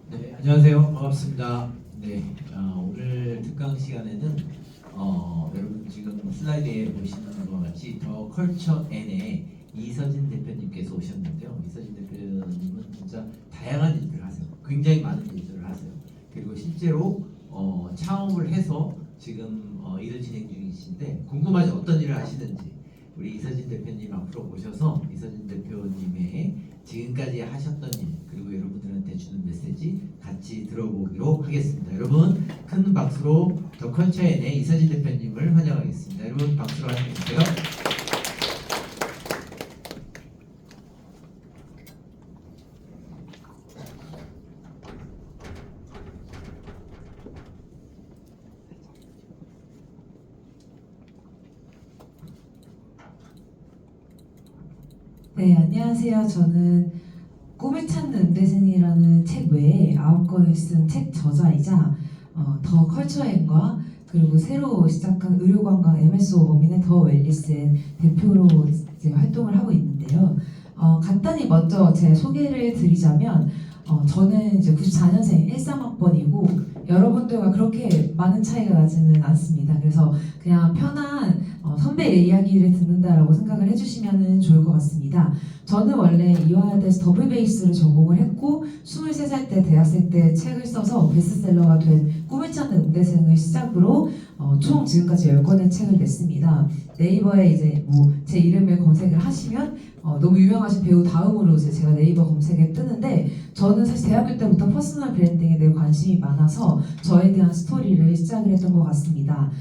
네, 안녕하세요. 반갑습니다. 네, 오늘 특강 시간에는 여러분 지금 슬라이드에 보시는 것과 같이 더 컬처 N의 이서진 대표님께서 오셨는데요. 이서진 대표님은 진짜 다양한 일들을 하세요. 굉장히 많은 일들을 하세요. 그리고 실제로 창업을 해서 지금 일을 진행 중이신데 궁금하지 어떤 일을 하시는지 우리 이서진 대표님 앞으로 모셔서 이서진 대표님의 지금까지 하셨던 일 그리고 여러분들한테 주는 메시지 같이 들어보기로 하겠습니다. 여러분 큰 박수로 더 컬처엔의 이서진 대표님을 환영하겠습니다. 여러분 박수로 환영해 주세요. 네, 안녕하세요. 저는 꿈을 찾는 음대생이라는 책 외에 9권을 쓴 책 저자이자 더 컬처앤과 그리고 새로 시작한 의료관광 MSO 범인의 더 웰리스의 대표로 이제 활동을 하고 있는데요. 간단히 먼저 제 소개를 드리자면 저는 이제 94년생 13학번이고 여러분들과 그렇게 많은 차이가 나지는 않습니다. 그래서 그냥 편한 선배의 이야기를 듣는다라고 생각을 해주시면 좋을 것 같습니다. 저는 원래 이화여대에서 더블 베이스를 전공을 했고 23살 때 대학생 때 책을 써서 베스트셀러가 된 꿈을 찾는 음대생을 시작으로 총 지금까지 10권의 책을 냈습니다. 네이버에 이제 뭐 제 이름을 검색을 하시면 너무 유명하신 배우 다음으로 이제 제가 네이버 검색에 뜨는데 저는 사실 대학교 때부터 퍼스널 브랜딩에 대해 관심이 많아서 저에 대한 스토리를 시작을 했던 것 같습니다.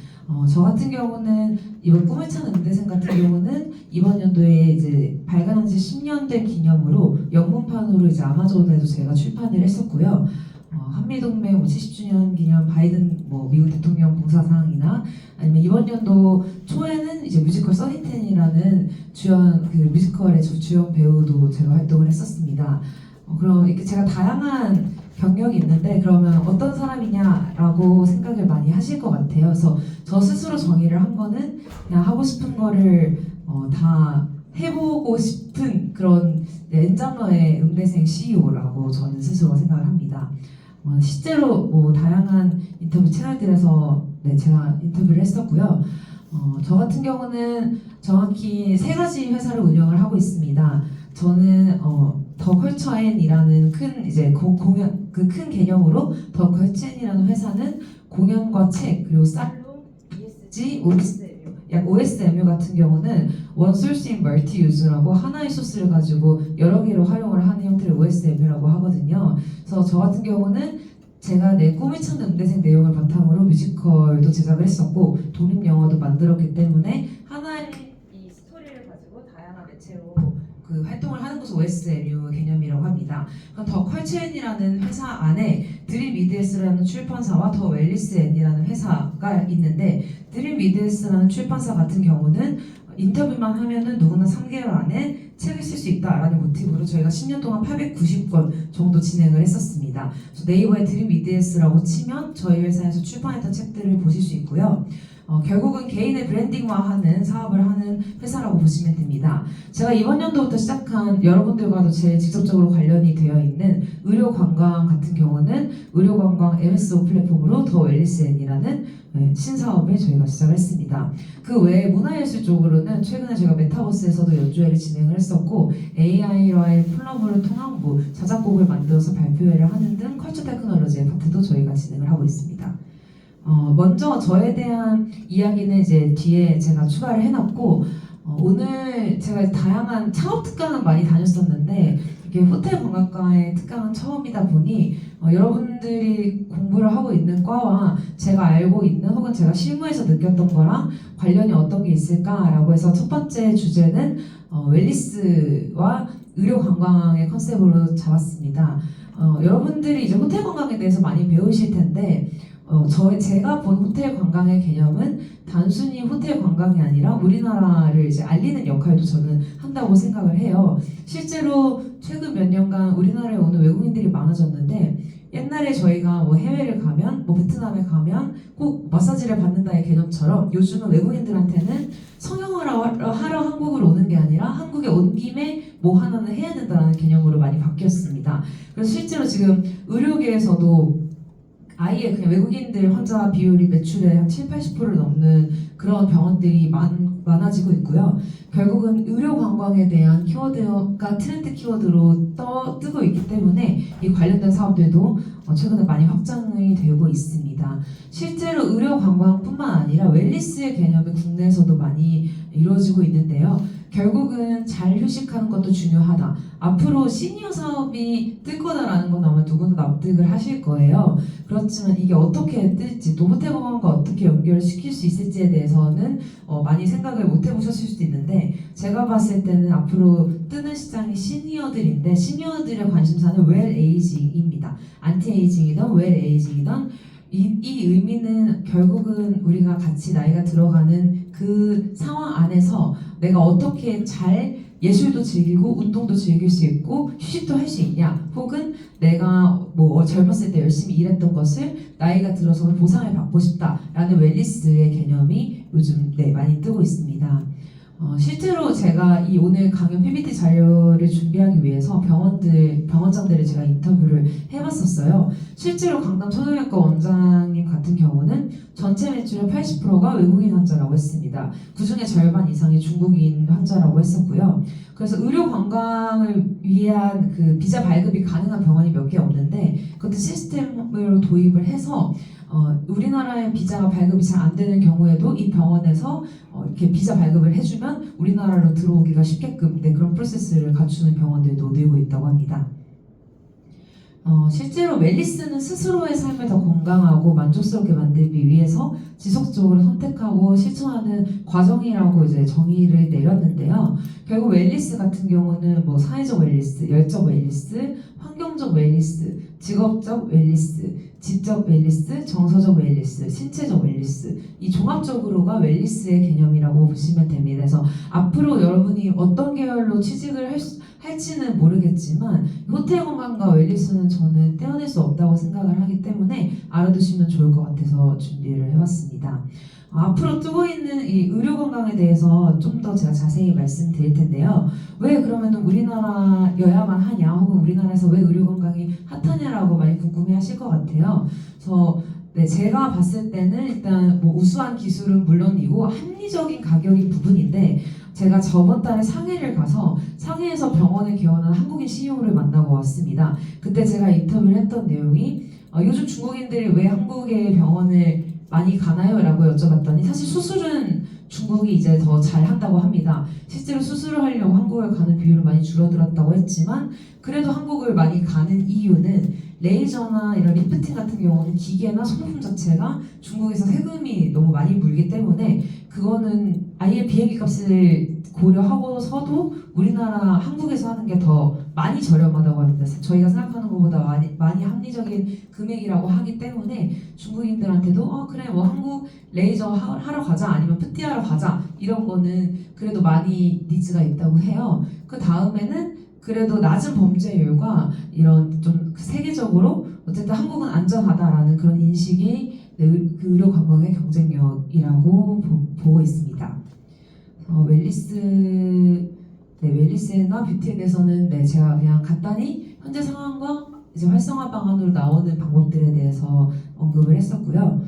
저 같은 경우는 이번 꿈을 찾는 음대생 같은 경우는 이번 연도에 이제 발간한 지 10년 된 기념으로 영문판으로 이제 아마존에도 제가 출판을 했었고요. 한미동맹 70주년 기념 바이든 미국 대통령 봉사사항이나 아니면 이번 연도 초에는 이제 뮤지컬 써니텐이라는 주연 그 뮤지컬의 주연 배우도 제가 활동을 했었습니다. 그럼 이렇게 제가 다양한 경력이 있는데 그러면 어떤 사람이냐라고 생각을 많이 하실 것 같아요. 그래서 저 스스로 정의를 한 거는 그냥 하고 싶은 거를 다 해보고 싶은 그런 엔잡러의 음대생 CEO라고 저는 스스로 생각을 합니다. 실제로 다양한 인터뷰 채널들에서 제가 인터뷰를 했었고요. 저 같은 경우는 정확히 3가지 회사를 운영을 하고 있습니다. 저는 더 컬처앤이라는 큰 이제 공연 그 큰 개념으로 더 컬처앤이라는 회사는 공연과 책 그리고 살롱, ESG, OSMU 같은 경우는 원 소스 인 멀티 유즈라고 하나의 소스를 가지고 여러 개로 활용을 하는 형태를 OSMU라고 하거든요. 그래서 저 같은 경우는 제가 내 꿈을 찾는 음대생 내용을 바탕으로 뮤지컬도 제작을 했었고 독립 영화도 만들었기 때문에 하나의 이 스토리를 가지고 다양한 매체로 그 활동을 하는 것을 OSMU 개념이라고 합니다. 그럼 더 컬처앤이라는 회사 안에 드림 미드스라는 출판사와 더 웰리스 앤이라는 회사가 있는데 드림 미드스라는 출판사 같은 경우는 인터뷰만 하면은 누구나 3개월 안에 책을 쓸 수 있다라는 모티브로 저희가 10년 동안 890권 정도 진행을 했었습니다. 네이버에 드림 미드스라고 치면 저희 회사에서 출판했던 책들을 보실 수 있고요. 결국은 개인의 브랜딩화하는 사업을 하는 회사라고 보시면 됩니다. 제가 이번 연도부터 시작한 여러분들과도 제일 직접적으로 관련이 되어 있는 의료관광 같은 경우는 의료관광 MSO 플랫폼으로 더 웰리스앤이라는 신사업을 저희가 시작을 했습니다. 그 외에 문화예술 쪽으로는 최근에 제가 메타버스에서도 연주회를 진행을 했었고 AI와의 콜라보를 통한 자작곡을 만들어서 발표회를 하는 등 컬처 테크놀로지의 파트도 저희가 진행을 하고 있습니다. 먼저 저에 대한 이야기는 이제 뒤에 제가 추가를 해놨고 오늘 제가 다양한 창업 특강은 많이 다녔었는데 이렇게 호텔 관광과의 특강은 처음이다 보니 여러분들이 공부를 하고 있는 과와 제가 알고 있는 혹은 제가 실무에서 느꼈던 거랑 관련이 어떤 게 있을까라고 해서 첫 번째 주제는 웰리스와 의료 관광의 컨셉으로 잡았습니다. 여러분들이 이제 호텔 관광에 대해서 많이 배우실 텐데 제가 본 호텔 관광의 개념은 단순히 호텔 관광이 아니라 우리나라를 이제 알리는 역할도 저는 한다고 생각을 해요. 실제로 최근 몇 년간 우리나라에 오는 외국인들이 많아졌는데 옛날에 저희가 해외를 가면 베트남에 가면 꼭 마사지를 받는다의 개념처럼 요즘은 외국인들한테는 성형을 하러 한국으로 오는 게 아니라 한국에 온 김에 뭐 하나는 해야 된다는 개념으로 많이 바뀌었습니다. 그래서 실제로 지금 의료계에서도 아예 그냥 외국인들 환자 비율이 매출의 한 7, 80%를 넘는 그런 병원들이 많아지고 있고요. 결국은 의료 관광에 대한 키워드가 트렌드 키워드로 뜨고 있기 때문에 이 관련된 사업들도 최근에 많이 확장이 되고 있습니다. 실제로 의료 관광뿐만 아니라 웰니스의 개념이 국내에서도 많이 이루어지고 있는데요. 결국은 잘 휴식하는 것도 중요하다. 앞으로 시니어 사업이 뜰 거다라는 건 아마 누구나 납득을 하실 거예요. 그렇지만 이게 어떻게 뜰지, 또 호텔 관광과 어떻게 연결시킬 수 있을지에 대해서는 많이 생각을 못 해보셨을 수도 있는데, 제가 봤을 때는 앞으로 뜨는 시장이 시니어들인데, 시니어들의 관심사는 웰 에이징입니다. 안티 에이징이든 웰 에이징이든 이 의미는 결국은 우리가 같이 나이가 들어가는 그 상황 안에서 내가 어떻게 잘 예술도 즐기고 운동도 즐길 수 있고 휴식도 할 수 있냐, 혹은 내가 뭐 젊었을 때 열심히 일했던 것을 나이가 들어서 보상을 받고 싶다라는 웰니스의 개념이 요즘 많이 뜨고 있습니다. 실제로 제가 이 오늘 강연 PPT 자료를 준비하기 위해서 병원장들을 제가 인터뷰를 해봤었어요. 실제로 강남 초등학교 원장님 같은 경우는 전체 매출의 80%가 외국인 환자라고 했습니다. 그 중에 절반 이상이 중국인 환자라고 했었고요. 그래서 의료 관광을 위한 그 비자 발급이 가능한 병원이 몇 개 없는데, 그것도 시스템으로 도입을 해서 우리나라에 비자가 발급이 잘 안 되는 경우에도 이 병원에서 이렇게 비자 발급을 해주면 우리나라로 들어오기가 쉽게끔 그런 프로세스를 갖추는 병원들도 늘고 있다고 합니다. 실제로 웰니스는 스스로의 삶을 더 건강하고 만족스럽게 만들기 위해서 지속적으로 선택하고 실천하는 과정이라고 이제 정의를 내렸는데요. 결국 웰니스 같은 경우는 뭐 사회적 웰니스, 열적 웰니스, 환경적 웰니스, 직업적 웰니스, 지적 웰니스, 정서적 웰니스, 신체적 웰니스, 이 종합적으로가 웰니스의 개념이라고 보시면 됩니다. 그래서 앞으로 여러분이 어떤 계열로 취직을 할지는 모르겠지만 호텔 관광과 웰니스는 저는 떼어낼 수 없다고 생각을 하기 때문에 알아두시면 좋을 것 같아서 준비를 해봤습니다. 앞으로 뜨고 있는 이 의료 관광에 대해서 좀 더 제가 자세히 말씀드릴 텐데요. 왜 그러면 우리나라여야만 하냐, 혹은 우리나라에서 왜 의료 관광이 핫하냐라고 많이 궁금해하실 것 같아요. 그래서 제가 봤을 때는 일단 뭐 우수한 기술은 물론이고 합리적인 가격인 부분인데, 제가 저번 달에 상해를 가서 상해에서 병원을 개원한 한국인 CEO를 만나고 왔습니다. 그때 제가 인터뷰를 했던 내용이 요즘 중국인들이 왜 한국의 병원을 많이 가나요? 라고 여쭤봤더니 사실 수술은 중국이 이제 더 잘한다고 합니다. 실제로 수술을 하려고 한국을 가는 비율은 많이 줄어들었다고 했지만, 그래도 한국을 많이 가는 이유는 레이저나 이런 리프팅 같은 경우는 기계나 소모품 자체가 중국에서 세금이 너무 많이 물기 때문에 그거는 아예 비행기 값을 고려하고서도 우리나라 한국에서 하는 게 더 많이 저렴하다고 합니다. 저희가 생각하는 것보다 많이 합리적인 금액이라고 하기 때문에 중국인들한테도 그래 뭐 한국 레이저 하러 가자, 아니면 푸띠 하러 가자, 이런 거는 그래도 많이 니즈가 있다고 해요. 그 다음에는 그래도 낮은 범죄율과 이런 좀 세계적으로 어쨌든 한국은 안전하다라는 그런 인식이 의료 관광의 경쟁력이라고 보고 있습니다. 웰니스나 뷰티에 대해서는 제가 그냥 간단히 현재 상황과 이제 활성화 방안으로 나오는 방법들에 대해서 언급을 했었고요.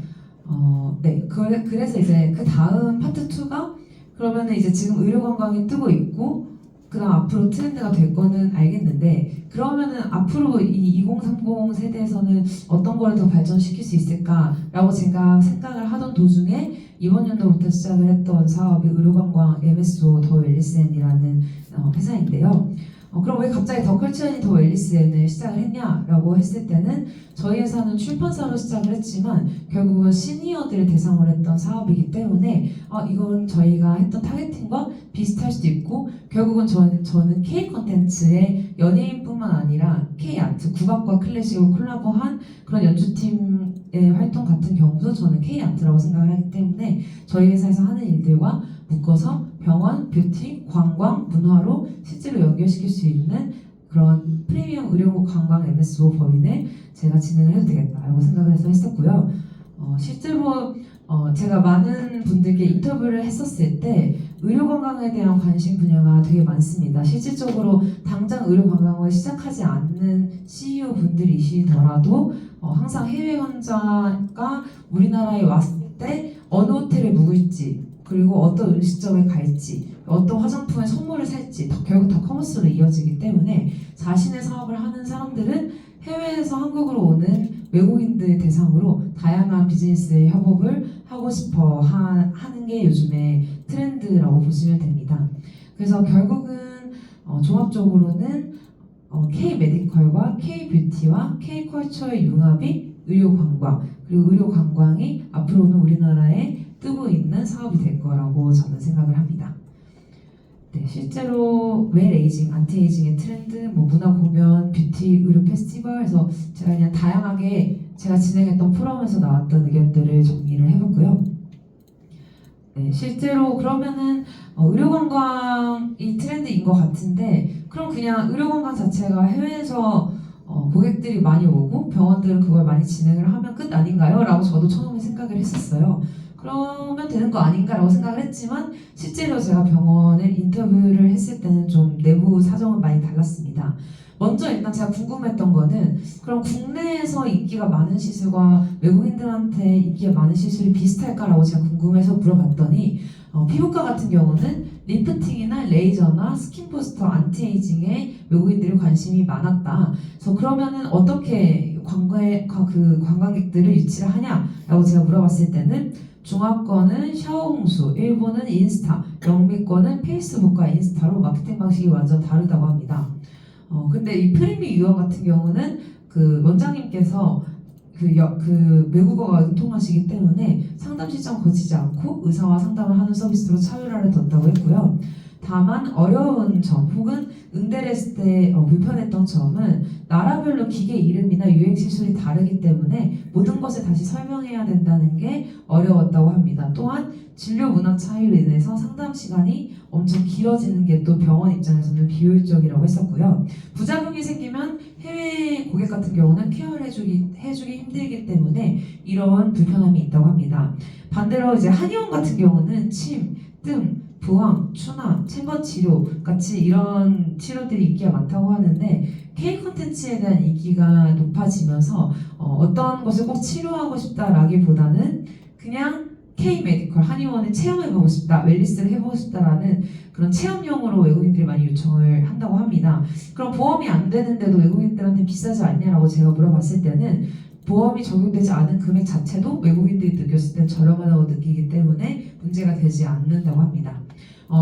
그래서 이제 그 다음 파트 2가 그러면은 이제 지금 의료 관광이 뜨고 있고, 그다음 앞으로 트렌드가 될 거는 알겠는데, 그러면은 앞으로 이 2030 세대에서는 어떤 걸 더 발전시킬 수 있을까라고 제가 생각을 하던 도중에 이번 연도부터 시작을 했던 사업이 의료관광 MSO 더 웰니스엔이라는 회사인데요. 그럼 왜 갑자기 더 컬처앤이 더 웰니스엔을 시작을 했냐라고 했을 때는, 저희 회사는 출판사로 시작을 했지만 결국은 시니어들을 대상으로 했던 사업이기 때문에 이건 저희가 했던 타겟팅과 비슷할 수도 있고, 결국은 저는 K 컨텐츠의 연예인뿐만 아니라 K 아트, 국악과 클래식을 콜라보한 그런 연주팀의 활동 같은 경우도 저는 K 아트라고 생각을 하기 때문에 저희 회사에서 하는 일들과 묶어서 병원, 뷰티, 관광, 문화로 실제로 연결시킬 수 있는 그런 프리미엄 의료 관광 MSO 법인을 제가 진행을 해도 되겠다라고 생각을 해서 했었고요. 실제로 제가 많은 분들께 인터뷰를 했었을 때 의료건강에 대한 관심 분야가 되게 많습니다. 실질적으로 당장 의료건강을 시작하지 않는 CEO 분들이시더라도 항상 해외 환자가 우리나라에 왔을 때 어느 호텔에 묵을지, 그리고 어떤 음식점에 갈지, 어떤 화장품의 선물을 살지 결국 다 커머스로 이어지기 때문에 자신의 사업을 하는 사람들은 해외에서 한국으로 오는 외국인들 대상으로 다양한 비즈니스 협업을 하고 싶어 하는 게 요즘의 트렌드라고 보시면 됩니다. 그래서 결국은 종합적으로는 K-메디컬과 K-뷰티와 K-컬처의 융합이 의료관광, 그리고 의료관광이 앞으로는 우리나라에 뜨고 있는 사업이 될 거라고 저는 생각을 합니다. 네, 실제로 웰에이징, 안티에이징의 트렌드, 문화 공연, 뷰티, 의료 페스티벌에서 제가 그냥 다양하게 제가 진행했던 포럼에서 나왔던 의견들을 정리를 해봤고요. 네, 실제로 그러면은 의료관광이 트렌드인 것 같은데, 그럼 그냥 의료관광 자체가 해외에서 고객들이 많이 오고 병원들은 그걸 많이 진행을 하면 끝 아닌가요? 라고 저도 처음에 생각을 했었어요. 그러면 되는 거 아닌가라고 생각을 했지만 실제로 제가 병원을 인터뷰를 했을 때는 좀 내부 사정은 많이 달랐습니다. 먼저 일단 제가 궁금했던 거는 그럼 국내에서 인기가 많은 시술과 외국인들한테 인기가 많은 시술이 비슷할까라고 제가 궁금해서 물어봤더니 피부과 같은 경우는 리프팅이나 레이저나 스킨부스터, 안티에이징에 외국인들이 관심이 많았다. 그래서 그러면은 어떻게 관광객들을 유치를 하냐라고 제가 물어봤을 때는 중화권은 샤오홍수, 일본은 인스타, 영미권은 페이스북과 인스타로 마케팅 방식이 완전 다르다고 합니다. 근데 이 프리미 유형 같은 경우는 그 원장님께서 외국어가 통하시기 때문에 상담 시점 거치지 않고 의사와 상담을 하는 서비스로 차별화를 뒀다고 했고요. 다만 어려운 점 혹은 응대를 했을 때 불편했던 점은 나라별로 기계 이름이나 유행 시술이 다르기 때문에 모든 것을 다시 설명해야 된다는 게 어려웠다고 합니다. 또한 진료 문화 차이로 인해서 상담 시간이 엄청 길어지는 게 또 병원 입장에서는 비효율적이라고 했었고요. 부작용이 생기면 해외 고객 같은 경우는 케어를 해주기 힘들기 때문에 이런 불편함이 있다고 합니다. 반대로 이제 한의원 같은 경우는 침, 뜸, 부항, 추나, 챔버 치료 같이 이런 치료들이 인기가 많다고 하는데 K 콘텐츠에 대한 인기가 높아지면서 어떤 것을 꼭 치료하고 싶다라기보다는 그냥 K 메디컬 한의원을 체험해보고 싶다, 웰니스를 해보고 싶다라는 그런 체험용으로 외국인들이 많이 요청을 한다고 합니다. 그럼 보험이 안 되는데도 외국인들한테 비싸지 않냐라고 제가 물어봤을 때는 보험이 적용되지 않은 금액 자체도 외국인들이 느꼈을 때 저렴하다고 느끼기 때문에 문제가 되지 않는다고 합니다.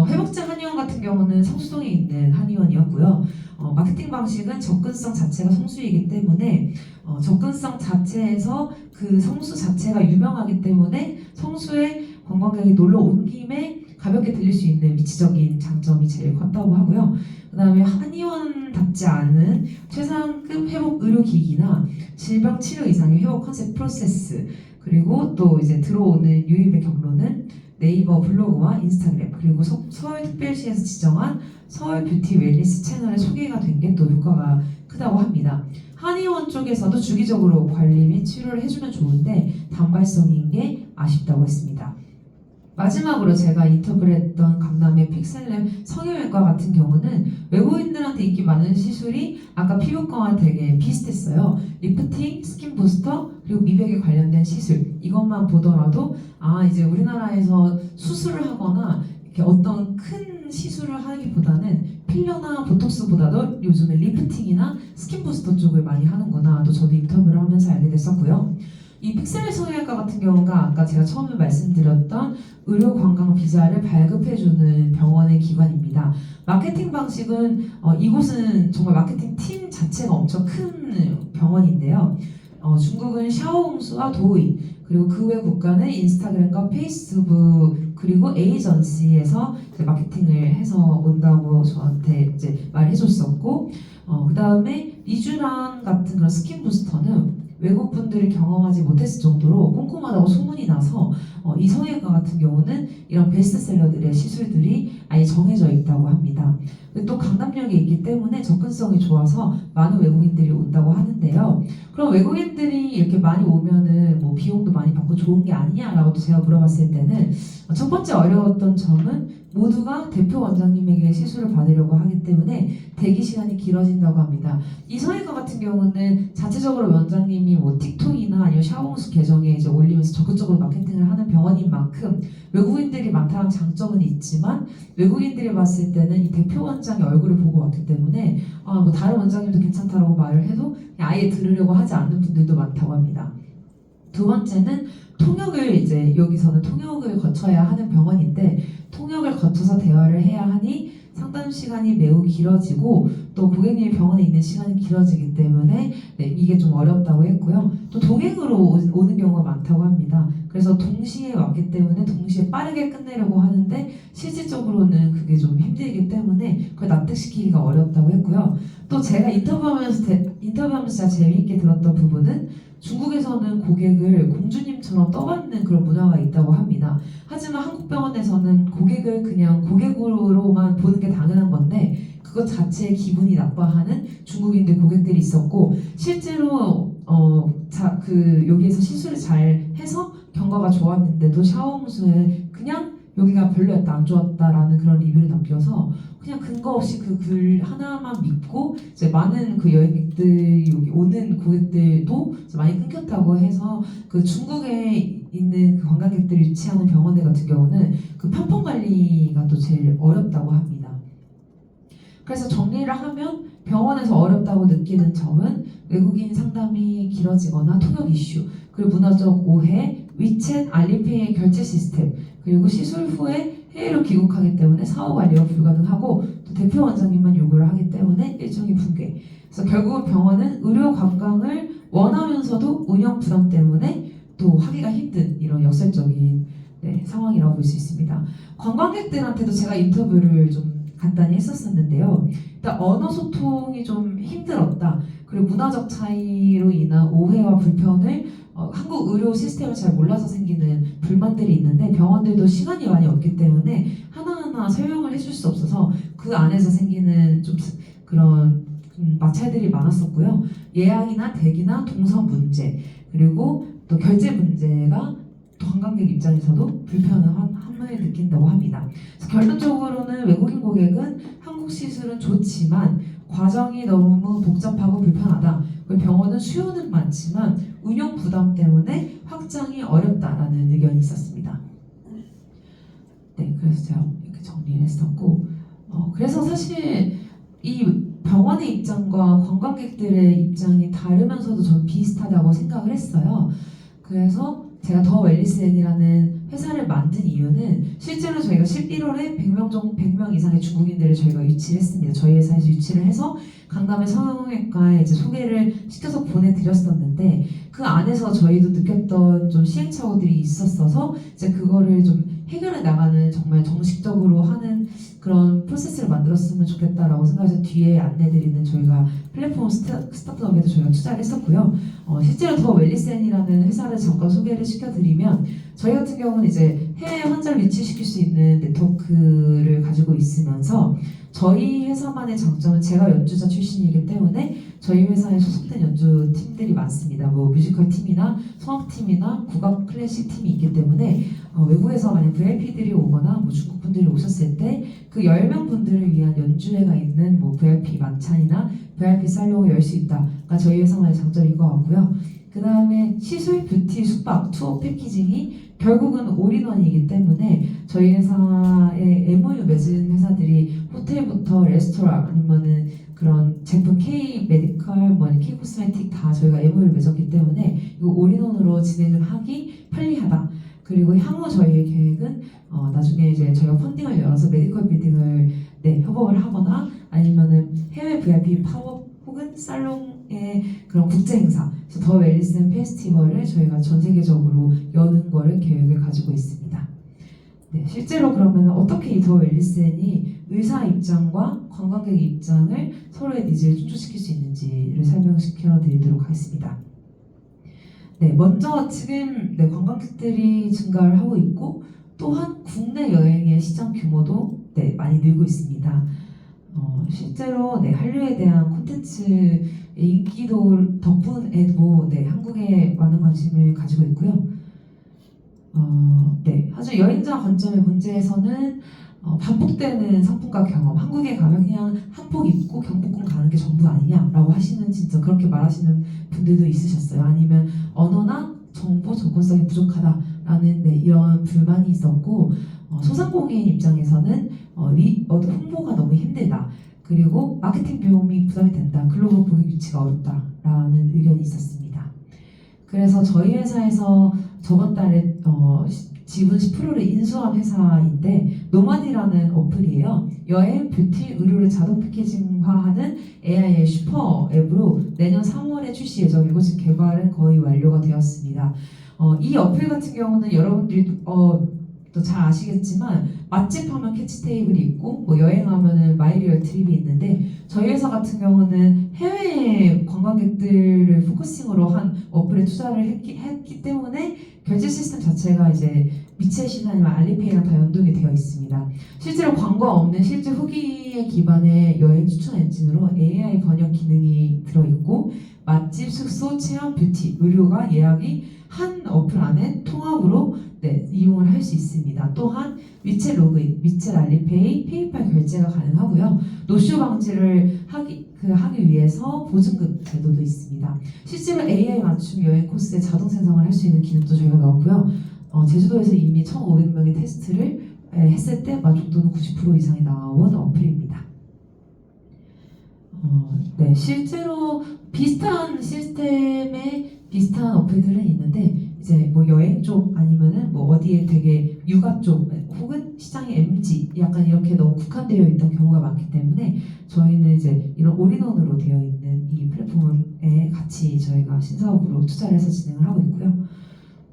회복자 한의원 같은 경우는 성수동에 있는 한의원이었고요. 마케팅 방식은 접근성 자체가 성수이기 때문에 접근성 자체에서 그 성수 자체가 유명하기 때문에 성수에 관광객이 놀러 온 김에 가볍게 들릴 수 있는 위치적인 장점이 제일 컸다고 하고요. 그 다음에 한의원답지 않은 최상급 회복 의료기기나 질병 치료 이상의 회복 컨셉 프로세스, 그리고 또 이제 들어오는 유입의 경로는 네이버 블로그와 인스타그램, 그리고 서울특별시에서 지정한 서울 뷰티 웰니스 채널에 소개가 된 게 또 효과가 크다고 합니다. 한의원 쪽에서도 주기적으로 관리 및 치료를 해주면 좋은데 단발성인 게 아쉽다고 했습니다. 마지막으로 제가 인터뷰를 했던 강남의 픽셀랩 성형외과 같은 경우는 외국인들한테 인기 많은 시술이 아까 피부과와 되게 비슷했어요. 리프팅, 스킨 부스터, 그리고 미백에 관련된 시술, 이것만 보더라도 이제 우리나라에서 수술을 하거나 이렇게 어떤 큰 시술을 하기보다는 필러나 보톡스보다도 요즘에 리프팅이나 스킨 부스터 쪽을 많이 하는구나, 또 저도 인터뷰를 하면서 알게 됐었고요. 이 픽셀 성형외과 같은 경우가 아까 제가 처음에 말씀드렸던 의료관광 비자를 발급해주는 병원의 기관입니다. 마케팅 방식은 이곳은 정말 마케팅 팀 자체가 엄청 큰 병원인데요. 중국은 샤오홍수와 도의, 그리고 그 외 국가는 인스타그램과 페이스북, 그리고 에이전시에서 마케팅을 해서 온다고 저한테 이제 말해줬었고, 그 다음에 리쥬란 같은 그런 스킨 부스터는 외국 분들이 경험하지 못했을 정도로 꼼꼼하다고 소문이 나서 이 성형외과 같은 경우는 이런 베스트셀러들의 시술들이 아예 정해져 있다고 합니다. 또 강남역에 있기 때문에 접근성이 좋아서 많은 외국인들이 온다고 하는데요. 그럼 외국인들이 이렇게 많이 오면은 뭐 비용도 많이 받고 좋은 게 아니냐라고 제가 물어봤을 때는 첫 번째 어려웠던 점은 모두가 대표 원장님에게 시술을 받으려고 하기 때문에 대기 시간이 길어진다고 합니다. 이 성형외과 같은 경우는 자체적으로 원장님이 뭐 틱톡이나 아니면 샤워호스 계정에 이제 올리면서 적극적으로 마케팅을 하는 병원인 만큼 외국인들이 많다는 장점은 있지만 외국인들이 봤을 때는 이 대표 원장의 얼굴을 보고 왔기 때문에 뭐 다른 원장님도 괜찮다라고 말을 해도 그냥 아예 들으려고 하지 않는 분들도 많다고 합니다. 두 번째는 통역을 이제 여기서는 통역을 거쳐야 하는 병원인데 통역을 거쳐서 대화를 해야 하니 상담 시간이 매우 길어지고 또 고객님이 병원에 있는 시간이 길어지기 때문에 이게 좀 어렵다고 했고요. 또 동행으로 오는 경우가 많다고 합니다. 그래서 동시에 왔기 때문에 동시에 빠르게 끝내려고 하는데 실질적으로는 그게 좀 힘들기 때문에 그걸 납득시키기가 어렵다고 했고요. 또 제가 인터뷰하면서 진짜 재미있게 들었던 부분은 중국에서는 고객을 공주님처럼 떠받는 그런 문화가 있다고 합니다. 하지만 한국 병원에서는 고객을 그냥 고객으로만 보는 게 당연한 건데 그것 자체에 기분이 나빠하는 중국인들 고객들이 있었고 실제로 여기에서 시술을 잘 해서 경과가 좋았는데도 샤워무수에 그냥 여기가 별로였다 안 좋았다라는 그런 리뷰를 남겨서 그냥 근거 없이 그 글 하나만 믿고 이제 많은 그 여행객들이 여기 오는 고객들도 많이 끊겼다고 해서 그 중국에 있는 그 관광객들을 유치하는 병원들 같은 경우는 그 편법 관리가 또 제일 어렵다고 합니다. 그래서 정리를 하면 병원에서 어렵다고 느끼는 점은 외국인 상담이 길어지거나 통역 이슈, 그리고 문화적 오해, 위챗, 알리페이의 결제 시스템, 그리고 시술 후에 해외로 귀국하기 때문에 사후 관리가 불가능하고 또 대표 원장님만 요구를 하기 때문에 일정이 붕괴. 그래서 결국은 병원은 의료 관광을 원하면서도 운영 부담 때문에 또 하기가 힘든 이런 역설적인 상황이라고 볼 수 있습니다. 관광객들한테도 제가 인터뷰를 좀 간단히 했었었는데요. 일단 언어 소통이 좀 힘들었다. 그리고 문화적 차이로 인한 오해와 불편을 한국 의료 시스템을 잘 몰라서 생기는 불만들이 있는데 병원들도 시간이 많이 없기 때문에 하나하나 설명을 해줄 수 없어서 그 안에서 생기는 좀 그런 마찰들이 많았었고요. 예약이나 대기나 동선 문제 그리고 또 결제 문제가 또 관광객 입장에서도 불편함을 느낀다고 합니다. 그래서 결론적으로는 외국인 고객은 한국 시술은 좋지만 과정이 너무 복잡하고 불편하다. 병원은 수요는 많지만 운영 부담 때문에 확장이 어렵다라는 의견이 있었습니다. 네, 그래서 제가 이렇게 정리를 했었고, 그래서 사실 이 병원의 입장과 관광객들의 입장이 다르면서도 저는 비슷하다고 생각을 했어요. 그래서 제가 더 웰리스앤이라는 회사를 만든 이유는 실제로 저희가 11월에 100명 이상의 중국인들을 저희가 유치를 했습니다. 저희 회사에서 유치를 해서 강남의 성형외과에 이제 소개를 시켜서 보내드렸었는데 그 안에서 저희도 느꼈던 좀 시행착오들이 있었어서 이제 그거를 좀 해결해 나가는 정말 정식적으로 하는 그런 프로세스를 만들었으면 좋겠다라고 생각해서 뒤에 안내드리는 저희가 플랫폼 스타트업에도 저희가 투자를 했었고요. 실제로 더 웰리스앤이라는 회사를 잠깐 소개를 시켜드리면 저희 같은 경우는 이제 해외 환자를 유치시킬 수 있는 네트워크를 가지고 있으면서 저희 회사만의 장점은 제가 연주자 출신이기 때문에 저희 회사에 소속된 연주 팀들이 많습니다. 뭐 뮤지컬 팀이나 성악 팀이나 국악 클래식 팀이 있기 때문에 외국에서 만약 VIP들이 오거나 뭐 중국 분들이 오셨을 때 그 10명 분들을 위한 연주회가 있는 뭐 VIP 만찬이나 VIP 살롱을 열 수 있다가 저희 회사만의 장점인 것 같고요. 그 다음에 시술, 뷰티, 숙박, 투어 패키징이 결국은 올인원이기 때문에 저희 회사의 MOU 맺은 회사들이 호텔부터 레스토랑 아니면은 그런 제품 K 메디컬, 뭐 K 코스메틱 다 저희가 MOU를 맺었기 때문에 이거 올인원으로 진행을 하기 편리하다. 그리고 향후 저희의 계획은 나중에 이제 저희가 펀딩을 열어서 메디컬 빌딩을 협업을 하거나 아니면은 해외 VIP 파업 혹은 살롱의 그런 국제 행사, 그래서 더 웰리스앤 페스티벌을 저희가 전 세계적으로 여는 거를 계획을 가지고 있습니다. 네, 실제로 그러면 어떻게 이 더 웰리스앤이 의사 입장과 관광객 입장을 서로의 니즈를 충족시킬 수 있는지를 설명시켜 드리도록 하겠습니다. 네, 먼저 지금 관광객들이 증가를 하고 있고 또한 국내 여행의 시장 규모도 네, 많이 늘고 있습니다. 실제로 네, 한류에 대한 콘텐츠의 인기도 덕분에도 네, 한국에 많은 관심을 가지고 있고요. 네, 아주 여행자 관점의 문제에서는 반복되는 상품과 경험, 한국에 가면 그냥 한복 입고 경복궁 가는 게 전부 아니냐라고 하시는 진짜 그렇게 말하시는 분들도 있으셨어요. 아니면 언어나 정보 접근성이 부족하다라는 네, 이런 불만이 있었고 소상공인 입장에서는 홍보가 너무 힘들다. 그리고 마케팅 비용이 부담이 된다. 글로벌 고객 유치가 어렵다라는 의견이 있었습니다. 그래서 저희 회사에서 저번 달에 지분 10%를 인수한 회사인데 노마디라는 어플이에요. 여행, 뷰티, 의료를 자동 패키징화하는 AI의 슈퍼 앱으로 내년 3월에 출시 예정이고 지금 개발은 거의 완료가 되었습니다. 이 어플 같은 경우는 여러분들이 또 잘 아시겠지만 맛집 하면 캐치 테이블이 있고 뭐 여행하면은 마이리얼 트립이 있는데 저희 회사 같은 경우는 해외 관광객들을 포커싱으로 한 어플에 투자를 했기 때문에 결제 시스템 자체가 이제 미챗이나 아니면 알리페이랑 다 연동이 되어 있습니다. 실제로 광고가 없는 실제 후기에 기반의 여행 추천 엔진으로 AI 번역 기능이 들어있고 맛집, 숙소, 체험, 뷰티, 의료가 예약이 한 어플 안에 통합으로 네, 이용을 할 수 있습니다. 또한 위챗 로그인, 위챗 알리페이, 페이팔 결제가 가능하고요. 노쇼 방지를 하기 위해서 보증금 제도도 있습니다. 실제로 AI 맞춤 여행 코스에 자동 생성을 할 수 있는 기능도 저희가 넣었고요. 제주도에서 이미 1,500명의 테스트를 했을 때 만족도는 90% 이상이 나온 어플입니다. 네, 실제로 비슷한 시스템의 비슷한 어플들은 있는데 이제 뭐 여행 쪽 아니면은 뭐 어디에 되게 육아 쪽 혹은 시장이 MG 약간 이렇게 너무 국한되어 있던 경우가 많기 때문에 저희는 이제 이런 올인원으로 되어 있는 이 플랫폼에 같이 저희가 신사업으로 투자를 해서 진행을 하고 있고요.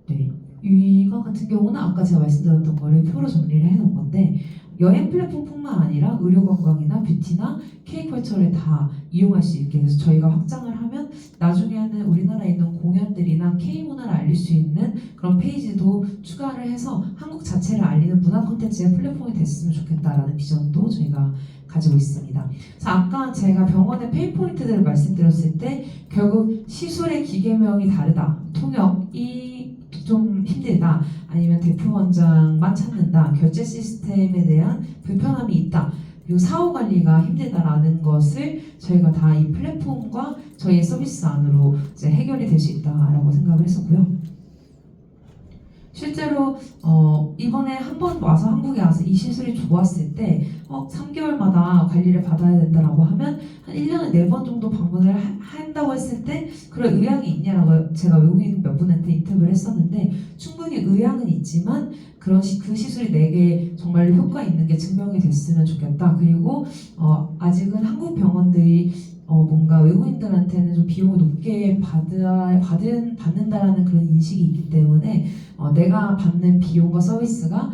네, 이거 같은 경우는 아까 제가 말씀드렸던 거를 표로 정리를 해놓은 건데 여행 플랫폼뿐만 아니라 의료관광이나 뷰티나 K컬처를 다 이용할 수 있게 해서 저희가 확장을 하면 나중에는 우리나라에 있는 공연들이나 K문화를 알릴 수 있는 그런 페이지도 추가를 해서 한국 자체를 알리는 문화 콘텐츠의 플랫폼이 됐으면 좋겠다라는 비전도 저희가 가지고 있습니다. 그래서 아까 제가 병원의 페인포인트들을 말씀드렸을 때 결국 시술의 기계명이 다르다. 통역이 좀 힘들다. 아니면 대표 원장만 찾는다. 결제 시스템에 대한 불편함이 있다. 그리고 사후 관리가 힘들다라는 것을 저희가 다 이 플랫폼과 저희의 서비스 안으로 이제 해결이 될 수 있다라고 생각을 했었고요. 실제로 이번에 한 번 와서 한국에 와서 이 시술이 좋았을 때 3개월마다 관리를 받아야 된다라고 하면 한 1년에 4번 정도 방문을 한다고 했을 때 그런 의향이 있냐라고 제가 외국인 몇 분한테 인터뷰를 했었는데 충분히 의향은 있지만 그 시술이 내게 정말 효과 있는 게 증명이 됐으면 좋겠다. 그리고 아직은 한국 병원들이 뭔가 외국인들한테는 좀 비용을 높게 받는다라는 그런 인식이 있기 때문에 내가 받는 비용과 서비스가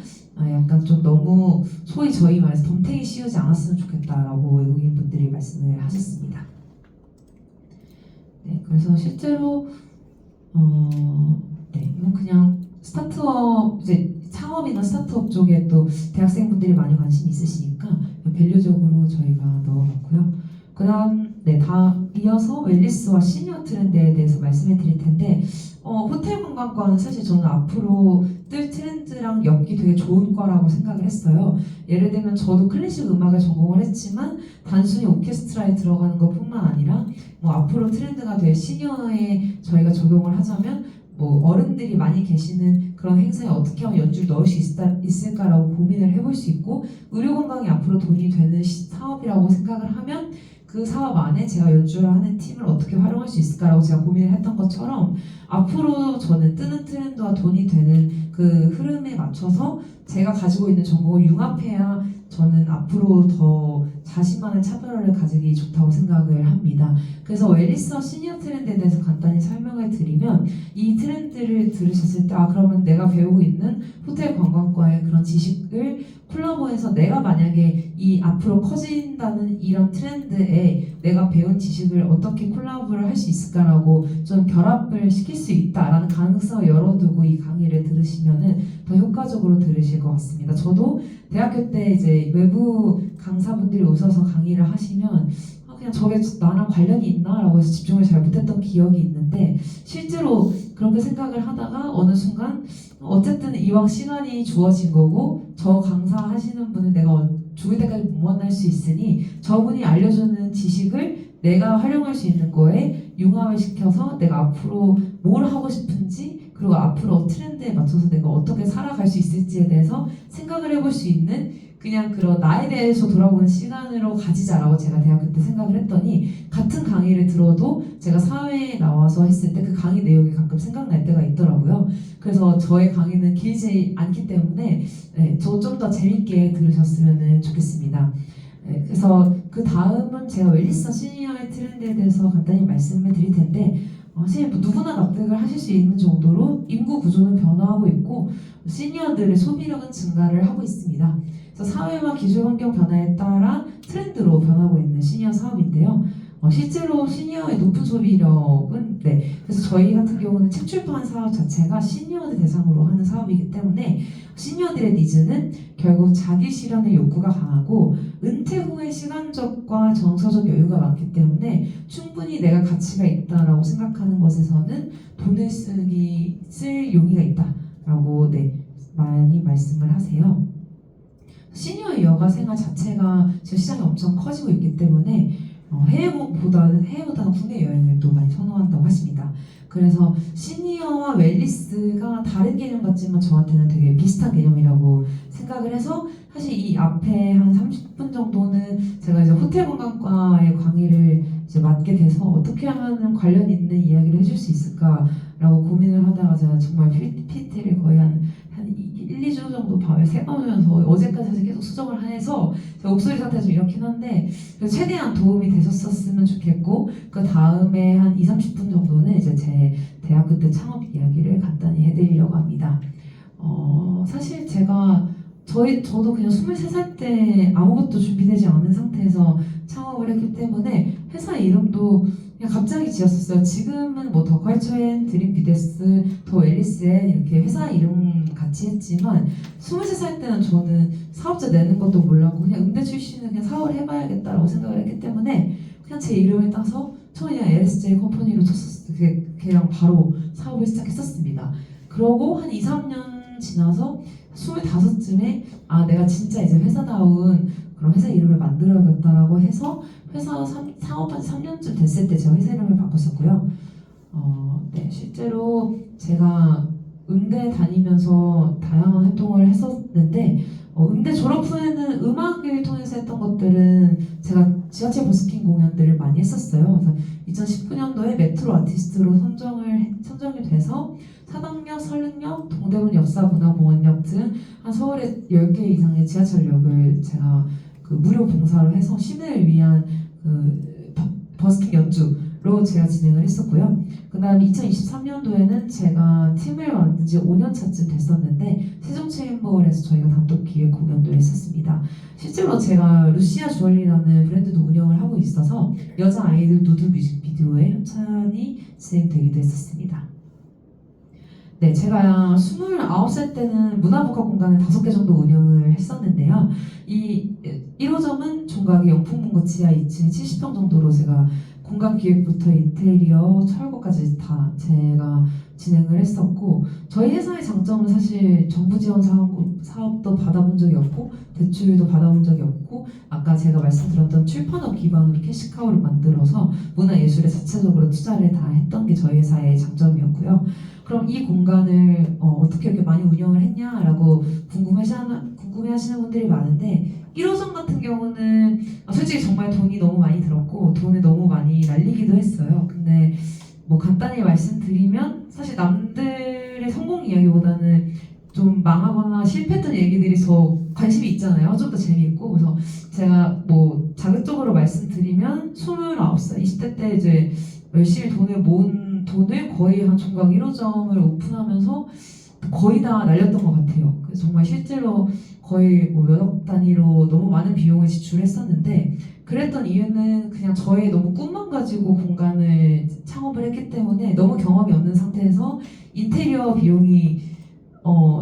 약간 좀 너무 소위 저희 말해서 덤탱이 씌우지 않았으면 좋겠다라고 외국인 분들이 말씀을 하셨습니다. 네, 그래서 실제로 네, 이건 그냥 스타트업 이제 창업이나 스타트업 쪽에 또 대학생분들이 많이 관심이 있으시니까 밸류적으로 저희가 넣어놨고요. 그다음 다 이어서 웰니스와 시니어 트렌드에 대해서 말씀을 드릴 텐데 호텔 관광과는 사실 저는 앞으로 뜰 트렌드랑 엮기 되게 좋은 과라고 생각을 했어요. 예를 들면 저도 클래식 음악을 전공을 했지만 단순히 오케스트라에 들어가는 것뿐만 아니라 뭐 앞으로 트렌드가 될 시니어에 저희가 적용을 하자면 뭐 어른들이 많이 계시는 그런 행사에 어떻게 하면 연주를 넣을 수 있을까라고 고민을 해볼 수 있고 의료관광이 앞으로 돈이 되는 사업이라고 생각을 하면 그 사업 안에 제가 연주를 하는 팀을 어떻게 활용할 수 있을까라고 제가 고민을 했던 것처럼 앞으로 저는 뜨는 트렌드와 돈이 되는 그 흐름에 맞춰서 제가 가지고 있는 전공을 융합해야 저는 앞으로 더 자신만의 차별화를 가지기 좋다고 생각을 합니다. 그래서 웰리스와 시니어 트렌드에 대해서 간단히 설명을 드리면 이 트렌드를 들으셨을 때 그러면 내가 배우고 있는 호텔 관광과의 그런 지식을 콜라보해서 내가 만약에 이 앞으로 커진다는 이런 트렌드에 내가 배운 지식을 어떻게 콜라보를 할 수 있을까라고 좀 결합을 시킬 수 있다라는 가능성을 열어두고 이 강의를 들으시면은 더 효과적으로 들으실 것 같습니다. 저도 대학교 때 이제 외부 강사분들이 오셔서 강의를 하시면 그냥 저게 나랑 관련이 있나라고 해서 집중을 잘 못했던 기억이 있는데 실제로 그렇게 생각을 하다가 어느 순간 어쨌든 이왕 시간이 주어진 거고 저 강사 하시는 분은 내가 죽을 때까지 못 만날 수 있으니 저분이 알려주는 지식을 내가 활용할 수 있는 거에 융합을 시켜서 내가 앞으로 뭘 하고 싶은지 그리고 앞으로 트렌드에 맞춰서 내가 어떻게 살아갈 수 있을지에 대해서 생각을 해볼 수 있는 그냥 그런 나에 대해서 돌아보는 시간으로 가지자라고 제가 대학교 때 생각을 했더니 같은 강의를 들어도 제가 사회에 나와서 했을 때 그 강의 내용이 가끔 생각날 때가 있더라고요. 그래서 저의 강의는 길지 않기 때문에 저 좀 더 재밌게 들으셨으면 좋겠습니다. 그래서 그 다음은 제가 웰리스 시니어의 트렌드에 대해서 간단히 말씀을 드릴 텐데 사실 누구나 납득을 하실 수 있는 정도로 인구 구조는 변화하고 있고 시니어들의 소비력은 증가를 하고 있습니다. 그래서 사회와 기술 환경 변화에 따라 트렌드로 변하고 있는 시니어 사업인데요. 실제로 시니어의 높은 소비력은 그래서 저희 같은 경우는 책 출판 사업 자체가 시니어들 대상으로 하는 사업이기 때문에 시니어들의 니즈는 결국 자기 실현의 욕구가 강하고 은퇴 후의 시간적과 정서적 여유가 많기 때문에 충분히 내가 가치가 있다라고 생각하는 것에서는 돈을 쓸 용의가 있다라고 많이 말씀을 하세요. 시니어 여가 생활 자체가 지금 시장이 엄청 커지고 있기 때문에 해외보다는 국내 여행을 또 많이 선호한다고 하십니다. 그래서 시니어와 웰리스가 다른 개념 같지만 저한테는 되게 비슷한 개념이라고 생각을 해서 사실 이 앞에 한 30분 정도는 제가 이제 호텔 관광과의 강의를 이제 맡게 돼서 어떻게 하면 관련 있는 이야기를 해줄 수 있을까라고 고민을 하다가 제가 정말 PPT를 거의 한 1, 2주 정도 밤에 새가면서 어제까지 사실 계속 수정을 해서 제 목소리 상태가 좀 이렇긴 한데 최대한 도움이 되셨었으면 좋겠고 그 다음에 한 2, 30분 정도는 이제 제 대학교 때 창업 이야기를 간단히 해드리려고 합니다. 사실 저도 그냥 23살 때 아무것도 준비되지 않은 상태에서 창업을 했기 때문에 회사 이름도 그냥 갑자기 지었었어요. 지금은 뭐 더 컬처앤, 드림 비데스, 더 웰리스앤 이렇게 회사 이름 같이 했지만 23살 때는 저는 사업자 내는 것도 몰랐고 그냥 음대 출신은 그냥 사업을 해봐야겠다라고 생각을 했기 때문에 그냥 제 이름을 따서 처음에 그냥 LSJ 컴퍼니로 쳤었어요. 그냥 바로 사업을 시작했었습니다. 그러고 한 2, 3년 지나서 25쯤에 내가 진짜 이제 회사다운 그런 회사 이름을 만들어야겠다라고 해서 회사 창업한 3년쯤 됐을 때 제가 회사 이름을 바꿨었고요. 실제로 제가 음대 다니면서 다양한 활동을 했었는데 음대 졸업 후에는 음악을 통해서 했던 것들은 제가 지하철 버스킹 공연들을 많이 했었어요. 그래서 2019년도에 메트로 아티스트로 선정이 돼서 사당역, 설릉역, 동대문 역사문화공원역 등 한 서울의 10개 이상의 지하철역을 제가 무료 봉사를 해서 시민을 위한 버스킹 연주로 제가 진행을 했었고요. 그 다음 2023년도에는 제가 팀을 만든 지 5년 차쯤 됐었는데 세종체인버홀에서 저희가 단독 기획 공연도 했었습니다. 실제로 제가 루시아 주얼리라는 브랜드도 운영을 하고 있어서 여자 아이들 누드 뮤직비디오에 협찬이 진행되기도 했었습니다. 제가 29살 때는 문화복합 공간을 5개 정도 운영을 했었는데요. 이 1호점은 종각의 영풍문고 지하 2층 70평 정도로 제가 공간 기획부터 인테리어, 철거까지 다 제가 진행을 했었고 저희 회사의 장점은 사실 정부 지원 사업도 받아본 적이 없고 대출도 받아본 적이 없고 아까 제가 말씀드렸던 출판업 기반으로 캐시카우를 만들어서 문화예술에 자체적으로 투자를 다 했던 게 저희 회사의 장점이었고요. 그럼 이 공간을 어떻게 이렇게 많이 운영을 했냐라고 궁금해하시는 분들이 많은데 1호점 같은 경우는 솔직히 정말 돈이 너무 많이 들었고 돈을 너무 많이 날리기도 했어요. 근데 뭐 간단히 말씀드리면 사실 남들의 성공 이야기보다는 좀 망하거나 실패했던 얘기들이 더 관심이 있잖아요. 좀 더 재미있고 그래서 제가 뭐 자극적으로 말씀드리면 29살, 20대 때 이제 열심히 돈을 모은 돈을 거의 한 종각 1호점을 오픈하면서 거의 다 날렸던 것 같아요. 그래서 정말 실제로 거의 뭐 몇억 단위로 너무 많은 비용을 지출했었는데 그랬던 이유는 그냥 저의 너무 꿈만 가지고 공간을 창업을 했기 때문에 너무 경험이 없는 상태에서 인테리어 비용이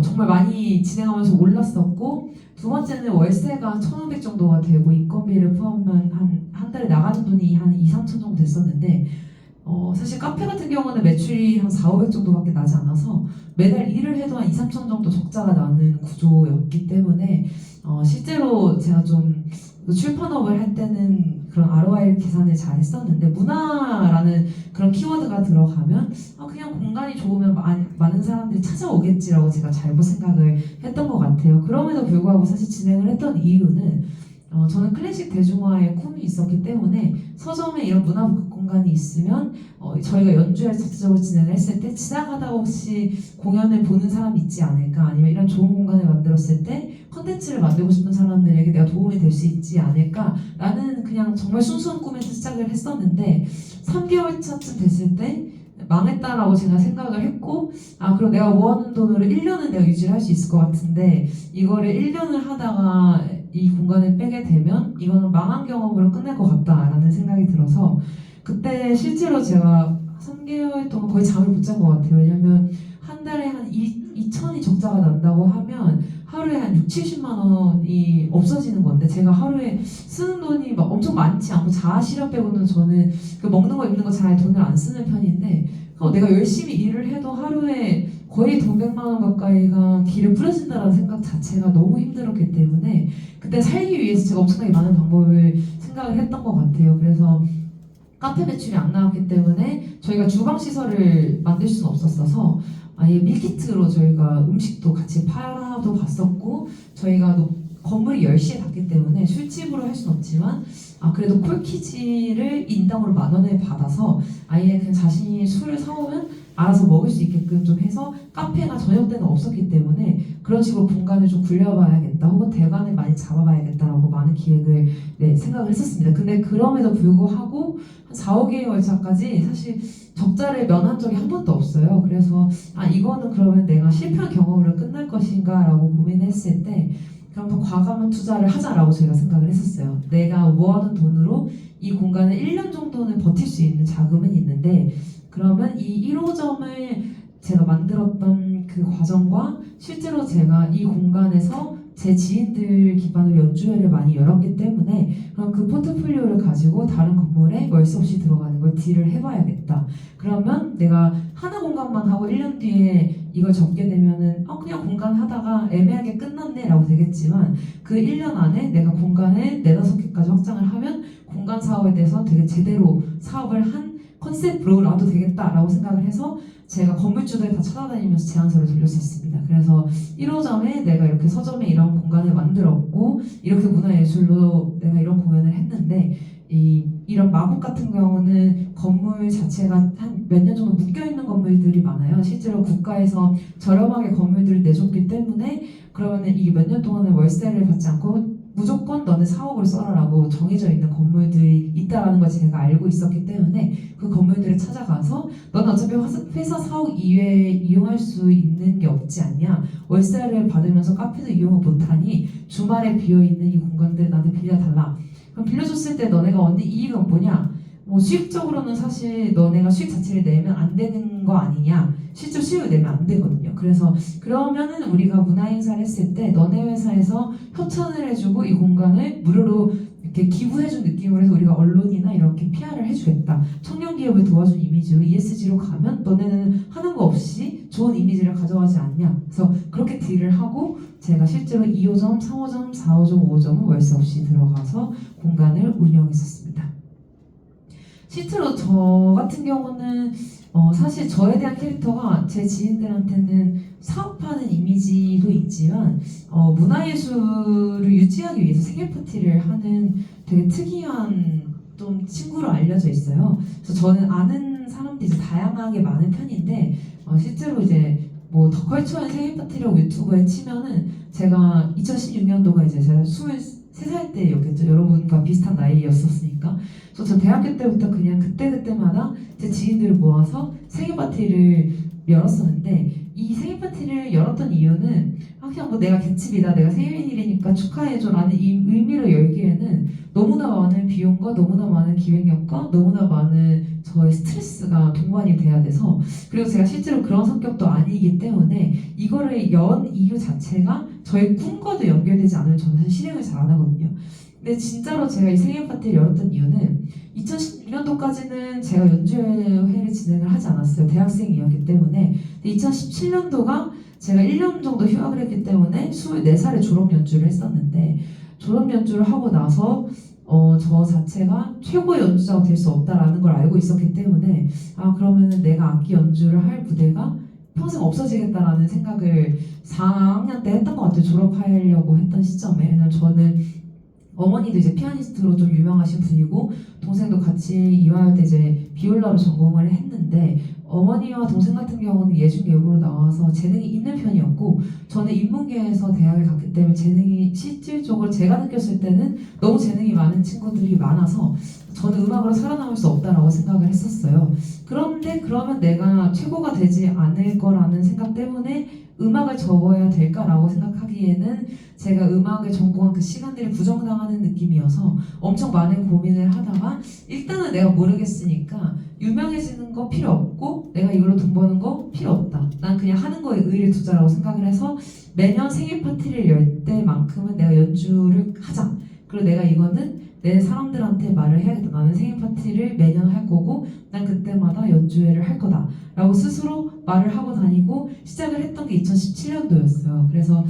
정말 많이 진행하면서 올랐었고 두 번째는 월세가 1,500 정도가 되고 인건비를 포함하면 한 달에 나가는 돈이 한 2, 3천 정도 됐었는데 사실 카페 같은 경우는 매출이 한 4, 500 정도밖에 나지 않아서 매달 일을 해도 한 2, 3천 정도 적자가 나는 구조였기 때문에 실제로 제가 좀 출판업을 할 때는 그런 ROI 계산을 잘 했었는데 문화라는 그런 키워드가 들어가면 그냥 공간이 좋으면 많은 사람들이 찾아오겠지라고 제가 잘못 생각을 했던 것 같아요. 그럼에도 불구하고 사실 진행을 했던 이유는 저는 클래식 대중화의 꿈이 있었기 때문에 서점에 이런 문화 공간이 있으면 저희가 연주회를 자체적으로 진행을 했을 때 지나가다가 혹시 공연을 보는 사람이 있지 않을까 아니면 이런 좋은 공간을 만들었을 때 컨텐츠를 만들고 싶은 사람들에게 내가 도움이 될 수 있지 않을까 라는 그냥 정말 순수한 꿈에서 시작을 했었는데 3개월 차쯤 됐을 때 망했다라고 제가 생각을 했고 그럼 내가 모아놓은 돈으로 1년은 내가 유지를 할 수 있을 것 같은데 이거를 1년을 하다가 이 공간을 빼게 되면 이거는 망한 경험으로 끝날 것 같다라는 생각이 들어서 그때 실제로 제가 3개월 동안 거의 잠을 못 잔 것 같아요. 왜냐면 한 달에 한 2천이 적자가 난다고 하면 하루에 한 6, 70만 원이 없어지는 건데 제가 하루에 쓰는 돈이 막 엄청 많지 않고 자아실현 빼고는 저는 그 먹는 거 입는 거 잘 돈을 안 쓰는 편인데 내가 열심히 일을 해도 하루에 거의 돈 100만 원 가까이가 길에 뿌려진다는 생각 자체가 너무 힘들었기 때문에 그때 살기 위해서 제가 엄청나게 많은 방법을 생각을 했던 것 같아요. 그래서 카페 매출이 안 나왔기 때문에 저희가 주방 시설을 만들 수는 없었어서 아예 밀키트로 저희가 음식도 같이 팔아도 봤었고 저희가 건물이 10시에 닫기 때문에 술집으로 할 수는 없지만 그래도 콜키지를 인당으로 10,000원에 받아서 아예 그냥 자신이 술을 사오면 알아서 먹을 수 있게끔 좀 해서 카페가 저녁 때는 없었기 때문에 그런 식으로 공간을 좀 굴려봐야겠다 혹은 대관을 많이 잡아봐야겠다라고 많은 기획을 생각을 했었습니다. 근데 그럼에도 불구하고 한 4, 5개월 차까지 사실 적자를 면한 적이 한 번도 없어요. 그래서 이거는 그러면 내가 실패한 경험으로 끝날 것인가 라고 고민했을 때 그럼 더 과감한 투자를 하자라고 저희가 생각을 했었어요. 내가 모아둔 돈으로 이 공간을 1년 정도는 버틸 수 있는 자금은 있는데 그러면 이 1호점을 제가 만들었던 그 과정과 실제로 제가 이 공간에서 제 지인들 기반으로 연주회를 많이 열었기 때문에 그럼 그 포트폴리오를 가지고 다른 건물에 월세 없이 들어가는 걸 딜을 해봐야겠다. 그러면 내가 하나 공간만 하고 1년 뒤에 이걸 접게 되면은 그냥 공간 하다가 애매하게 끝났네 라고 되겠지만 그 1년 안에 내가 공간을 4, 5개까지 확장을 하면 공간 사업에 대해서 되게 제대로 사업을 한 컨셉으로라도 되겠다라고 생각을 해서 제가 건물주들 다 찾아다니면서 제안서를 돌렸었습니다. 그래서 1호점에 내가 이렇게 서점에 이런 공간을 만들었고 이렇게 문화예술로 내가 이런 공연을 했는데 이런 마곡 같은 경우는 건물 자체가 한 몇 년 정도 묶여있는 건물들이 많아요. 실제로 국가에서 저렴하게 건물들을 내줬기 때문에 그러면 이게 몇 년 동안은 월세를 받지 않고 무조건 너는 4억을 써라라고 정해져 있는 건물들이 있다는 걸 제가 알고 있었기 때문에 그 건물들을 찾아가서 너는 어차피 회사 사옥 이외에 이용할 수 있는 게 없지 않냐, 월세를 받으면서 카페도 이용을 못하니 주말에 비어있는 이 공간들 나한테 빌려달라. 그럼 빌려줬을 때 너네가 얻는 이익은 뭐냐? 수익적으로는 사실 너네가 수익 자체를 내면 안 되는 거 아니냐, 실제 수익을 내면 안 되거든요. 그래서 그러면은 우리가 문화행사를 했을 때 너네 회사에서 협찬을 해주고 이 공간을 무료로 이렇게 기부해준 느낌으로 해서 우리가 언론이나 이렇게 PR을 해주겠다. 청년 기업을 도와준 이미지로 ESG로 가면 너네는 하는 거 없이 좋은 이미지를 가져가지 않냐. 그래서 그렇게 딜을 하고 제가 실제로 2호점, 3호점, 4호점, 5호점은 월세 없이 들어가서 공간을 운영했었습니다. 실제로 저 같은 경우는 사실 저에 대한 캐릭터가 제 지인들한테는 사업하는 이미지도 있지만 문화예술을 유지하기 위해서 생일 파티를 하는 되게 특이한 좀 친구로 알려져 있어요. 그래서 저는 아는 사람들이 이제 다양하게 많은 편인데 실제로 이제 더 컬처한 생일 파티라고 유튜브에 치면은 제가 2016년도가 이제 제가 23 3살 때였겠죠. 여러분과 비슷한 나이였었으니까. 그래서 저 대학교 때부터 그냥 그때그때마다 제 지인들을 모아서 생일 파티를 열었었는데, 이 생일 파티를 열었던 이유는 그냥 뭐 내가 개칩이다, 내가 생일이니까 축하해줘라는 이 의미로 열기에는 너무나 많은 비용과 너무나 많은 기획력과 너무나 많은 저의 스트레스가 동반이 돼야 돼서, 그리고 제가 실제로 그런 성격도 아니기 때문에 이거를 연 이유 자체가 저의 꿈과도 연결되지 않으면 저는 사실 실행을 잘 안 하거든요. 근데 진짜로 제가 이 생일 파티를 열었던 이유는 2016년도까지는 제가 연주회를 진행을 하지 않았어요. 대학생이었기 때문에. 근데 2017년도가 제가 1년 정도 휴학을 했기 때문에 24살에 졸업 연주를 했었는데, 졸업 연주를 하고 나서 저 자체가 최고의 연주자가 될 수 없다라는 걸 알고 있었기 때문에, 그러면은 내가 악기 연주를 할 무대가 평생 없어지겠다라는 생각을 4학년 때 했던 것 같아요. 졸업하려고 했던 시점에. 왜냐면 저는 어머니도 이제 피아니스트로 좀 유명하신 분이고, 동생도 같이 이화여대 이제 비올라로 전공을 했는데, 어머니와 동생 같은 경우는 예술예고로 나와서 재능이 있는 편이었고, 저는 인문계에서 대학을 갔기 때문에 재능이 실질적으로 제가 느꼈을 때는 너무 재능이 많은 친구들이 많아서 저는 음악으로 살아남을 수 없다라고 생각을 했었어요. 그런데 그러면 내가 최고가 되지 않을 거라는 생각 때문에 음악을 접어야 될까라고 생각하기에는 제가 음악을 전공한 그 시간들이 부정당하는 느낌이어서 엄청 많은 고민을 하다가, 일단은 내가 모르겠으니까 유명해지는 거 필요 없고 내가 이걸로 돈 버는 거 필요 없다. 난 그냥 하는 거에 의의를 두자라고 생각을 해서 매년 생일 파티를 열 때만큼은 내가 연주를 하자. 그리고 내가 이거는 내 사람들한테 말을 해야겠다. 나는 생일 파티를 매년 할 거고 난 그때마다 연주회를 할 거다 라고 스스로 말을 하고 다니고 시작을 했던 게 2017년도였어요. 그래서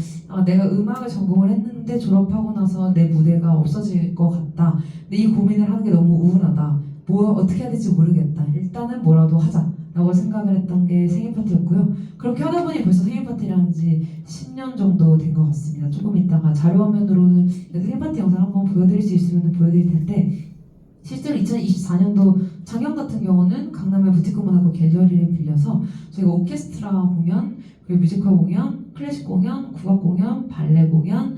내가 음악을 전공을 했는데 졸업하고 나서 내 무대가 없어질 것 같다. 근데 이 고민을 하는 게 너무 우울하다. 뭐 어떻게 해야 될지 모르겠다. 일단은 뭐라도 하자 라고 생각을 했던 게 생일 파티였고요. 그렇게 하다 보니 벌써 생일 파티를 한 지 10년 정도 된 것 같습니다. 조금 있다가 자료화면으로는 생일 파티 영상 한번 보여드릴 수 있으면 보여드릴 텐데, 실제로 2024년도 작년 같은 경우는 강남의 부티크문화고 갤러리를 빌려서 저희가 오케스트라 공연, 그리고 뮤지컬 공연, 클래식 공연, 국악 공연, 발레 공연,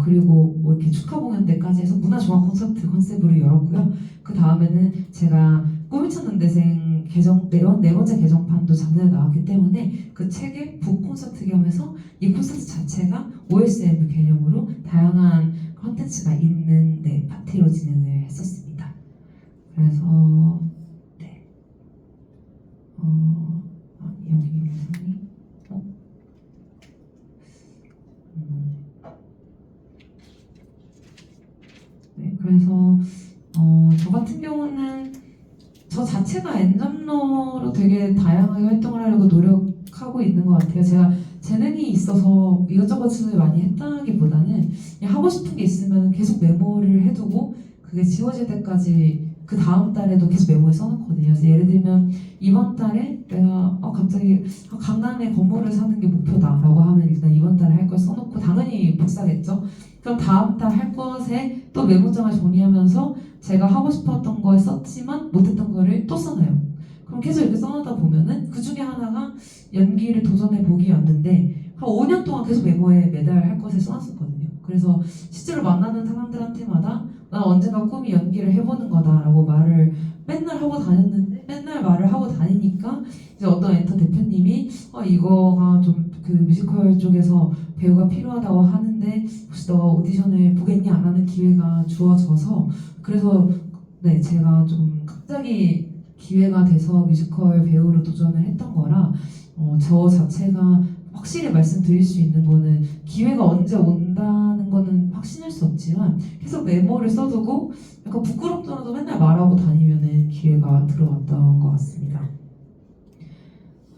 그리고 뭐 이렇게 축하 공연 때까지 해서 문화종합 콘서트 컨셉으로 열었고요. 그 다음에는 제가 꿈을 찾는 대생 네 번째 개정판도 작년에 나왔기 때문에 그 책의 북 콘서트 겸해서 이 콘서트 자체가 OSM 개념으로 다양한 컨텐츠가 있는 파티로 진행을 했었습니다. 그래서 여기 영상이 그래서 저 같은 경우는 저 자체가 엔잡러로 되게 다양하게 활동을 하려고 노력하고 있는 것 같아요. 제가 재능이 있어서 이것저것을 많이 했다기보다는 그냥 하고 싶은 게 있으면 계속 메모를 해두고 그게 지워질 때까지 그 다음 달에도 계속 메모에 써놓거든요. 그래서 예를 들면 이번 달에 내가 갑자기 강남에 건물을 사는 게 목표다라고 하면 일단 이번 달에 할 걸 써놓고 당연히 못 사겠죠. 그럼 다음 달 할 것에 또 메모장을 정리하면서 제가 하고 싶었던 거에 썼지만 못했던 거를 또 써놔요. 그럼 계속 이렇게 써놓다 보면은 그 중에 하나가 연기를 도전해 보기였는데 한 5년 동안 계속 메모에 매달 할 것에 써놨었거든요. 그래서 실제로 만나는 사람들한테마다 난 언젠가 꿈이 연기를 해보는 거다라고 말을 맨날 하고 다녔는데, 맨날 말을 하고 다니니까 이제 어떤 엔터 대표님이 이거가 좀 그 뮤지컬 쪽에서 배우가 필요하다고 하는데 혹시 너가 오디션을 보겠냐 라는 기회가 주어져서, 그래서 제가 좀 갑자기 기회가 돼서 뮤지컬 배우로 도전을 했던 거라 저 자체가 확실히 말씀드릴 수 있는 거는 기회가 언제 온다는 거는 확신할 수 없지만 계속 메모를 써두고 약간 부끄럽더라도 맨날 말하고 다니면은 기회가 들어왔던 것 같습니다.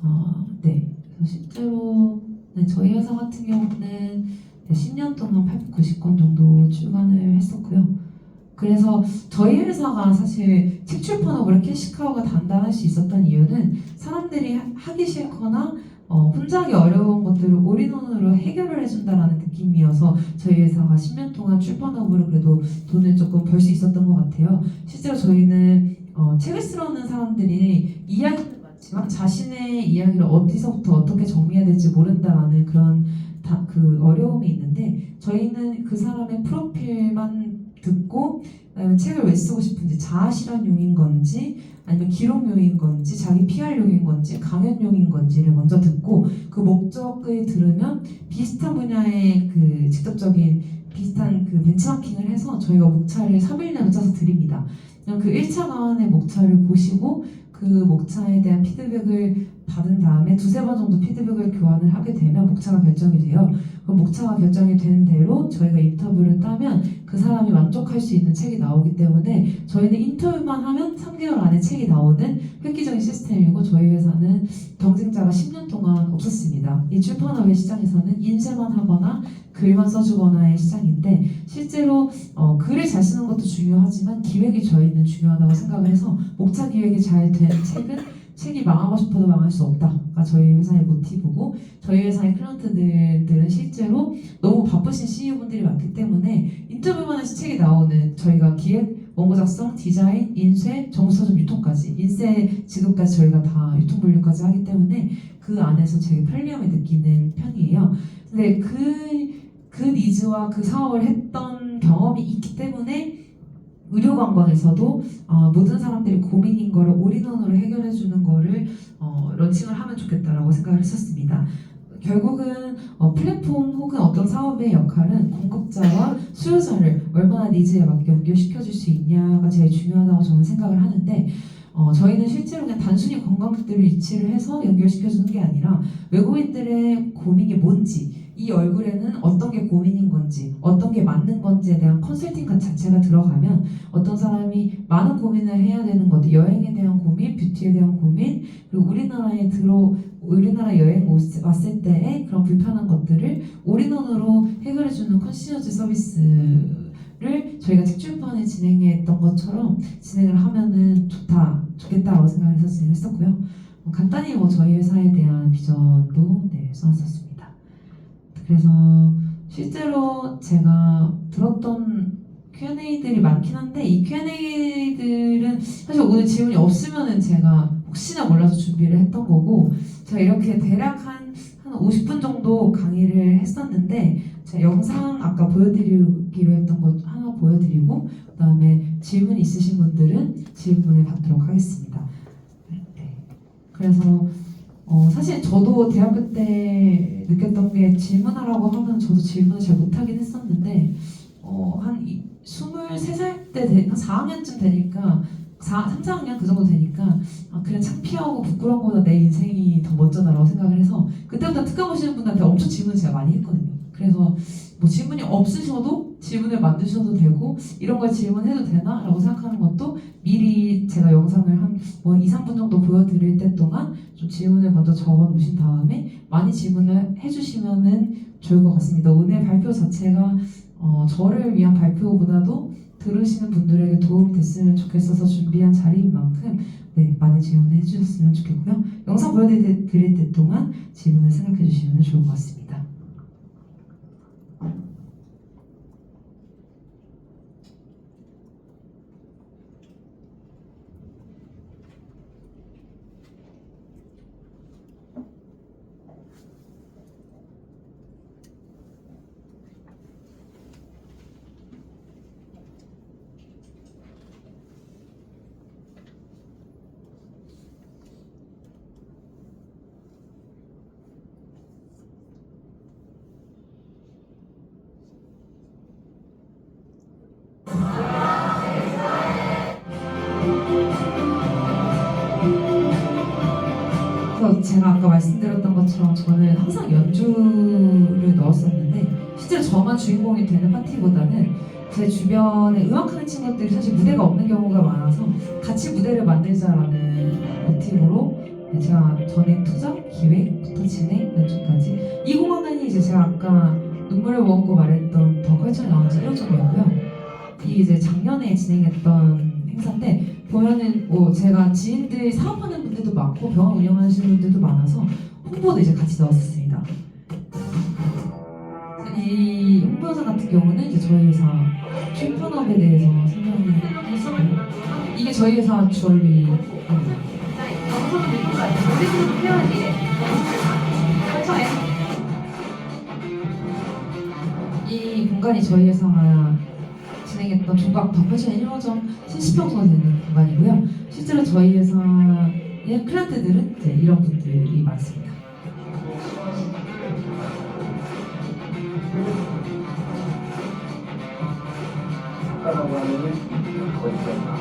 그래서 실제로 저희 회사 같은 경우는 10년 동안 890건 정도 출간을 했었고요. 그래서 저희 회사가 사실 책 출판업을 캐시카우가 단단할 수 있었던 이유는 사람들이 하기 싫거나 혼자 하기 어려운 것들을 올인원으로 해결을 해준다라는 느낌이어서 저희 회사가 10년 동안 출판업으로 그래도 돈을 조금 벌 수 있었던 것 같아요. 실제로 저희는 책을 쓰러는 사람들이 이야기는 많이 지만 자신의 이야기를 어디서부터 어떻게 정리해야 될지 모른다라는 그런 그 어려움이 있는데 저희는 그 사람의 프로필만 듣고 그다음에 책을 왜 쓰고 싶은지 자아실현용인 건지 아니면 기록용인 건지 자기 PR용인 건지 강연용인 건지를 먼저 듣고 그 목적을 들으면 비슷한 분야의 그 직접적인 비슷한 그 벤치마킹을 해서 저희가 목차를 3일 내로 짜서 드립니다. 그냥 그 1차 강연의 목차를 보시고 그 목차에 대한 피드백을 받은 다음에 두세 번 정도 피드백을 교환을 하게 되면 목차가 결정이 돼요. 그 목차가 결정이 된 대로 저희가 인터뷰를 따면 그 사람이 만족할 수 있는 책이 나오기 때문에 저희는 인터뷰만 하면 3개월 안에 책이 나오는 획기적인 시스템이고 저희 회사는 경쟁자가 10년 동안 없었습니다. 이 출판업의 시장에서는 인쇄만 하거나 글만 써주거나의 시장인데 실제로 글을 잘 쓰는 것도 중요하지만 기획이 저희는 중요하다고 생각을 해서 목차 기획이 잘 된 책이 망하고 싶어도 망할 수 없다가 저희 회사의 모티브고 저희 회사의 클리언트들은 실제로 너무 바쁘신 CEO분들이 많기 때문에 인터뷰만 해서 책이 나오는 저희가 기획, 원고 작성, 디자인, 인쇄, 정보서점 유통까지 인쇄 지급까지 저희가 다 유통 분류까지 하기 때문에 그 안에서 되게 편리함을 느끼는 편이에요. 근데 그 니즈와 그 사업을 했던 경험이 있기 때문에 의료관광에서도 모든 사람들이 고민인 거를 올인원으로 해결해주는 거를 런칭을 하면 좋겠다라고 생각을 했었습니다. 결국은 플랫폼 혹은 어떤 사업의 역할은 공급자와 수요자를 얼마나 니즈에 맞게 연결시켜줄 수 있냐가 제일 중요하다고 저는 생각을 하는데 저희는 실제로 그냥 단순히 관광객들을 위치를 해서 연결시켜주는 게 아니라 외국인들의 고민이 뭔지 이 얼굴에는 어떤 게 고민인 건지 어떤 게 맞는 건지에 대한 컨설팅 자체가 들어가면 어떤 사람이 많은 고민을 해야 되는 것들 여행에 대한 고민, 뷰티에 대한 고민 그리고 우리나라 여행 왔을 때의 그런 불편한 것들을 올인원으로 해결해주는 컨시어즈 서비스를 저희가 책출판에 진행했던 것처럼 진행을 하면은 좋겠다라고 생각해서 진행했었고요. 간단히 저희 회사에 대한 비전도 써놨었습니다. 그래서 실제로 제가 들었던 Q&A들이 많긴 한데 이 Q&A들은 사실 오늘 질문이 없으면은 제가 혹시나 몰라서 준비를 했던 거고 제가 이렇게 대략 한 50분 정도 강의를 했었는데 제가 영상 아까 보여드리기로 했던 것 하나 보여드리고 그 다음에 질문 있으신 분들은 질문을 받도록 하겠습니다. 네. 그래서 사실 저도 대학교 때 느꼈던 게 질문하라고 하면 저도 질문을 잘 못하긴 했었는데 한 23살 때 한 4학년쯤 되니까 3, 4학년 그 정도 되니까 그냥 창피하고 부끄러운 것보다 내 인생이 더 먼저다라고 생각을 해서 그때부터 특강 오시는 분들한테 엄청 질문을 제가 많이 했거든요. 그래서 뭐 질문이 없으셔도 질문을 만드셔도 되고 이런 걸 질문해도 되나? 라고 생각하는 것도 미리 제가 영상을 한 2, 3분 정도 보여드릴 때 동안 좀 질문을 먼저 적어 놓으신 다음에 많이 질문을 해주시면은 좋을 것 같습니다. 오늘 발표 자체가 저를 위한 발표보다도 들으시는 분들에게 도움이 됐으면 좋겠어서 준비한 자리인 만큼 많은 질문을 해주셨으면 좋겠고요. 영상 보여드릴 때 동안 질문을 생각해 주시면 좋을 것 같습니다. 그래서 제가 아까 말씀드렸던 것처럼 저는 항상 연주를 넣었었는데 실제로 저만 주인공이 되는 파티보다는 제 주변에 음악하는 친구들이 사실 무대가 없는 경우가 많아서 같이 무대를 만들자라는 모티브로 제가 전에 투자, 기획부터 진행, 연주까지 이 공간이 이제 제가 아까 눈물을 머금고 말했던 더 컬처에 나온 지 1호점이었고요. 이 이제 작년에 진행했던 행사인데 보면은 제가 지인들 사업하는 분들도 많고 병원 운영하시는 분들도 많아서 홍보도 이제 같이 넣었습니다. 이 홍보사 같은 경우는 이제 저희 회사 출판업에 대해서 설명을 했었고요. 이게 저희 회사 주얼리 우리 표현이 컬처에 이 공간이 저희 회사가 진행했던 종각 더 컬처 1호점 70평 정도 되는 공간이고요. 실제로 저희 회사의 클라이언트들은 이제 이런 분들이 많습니다. 작가라고 하면은 거짓말이다.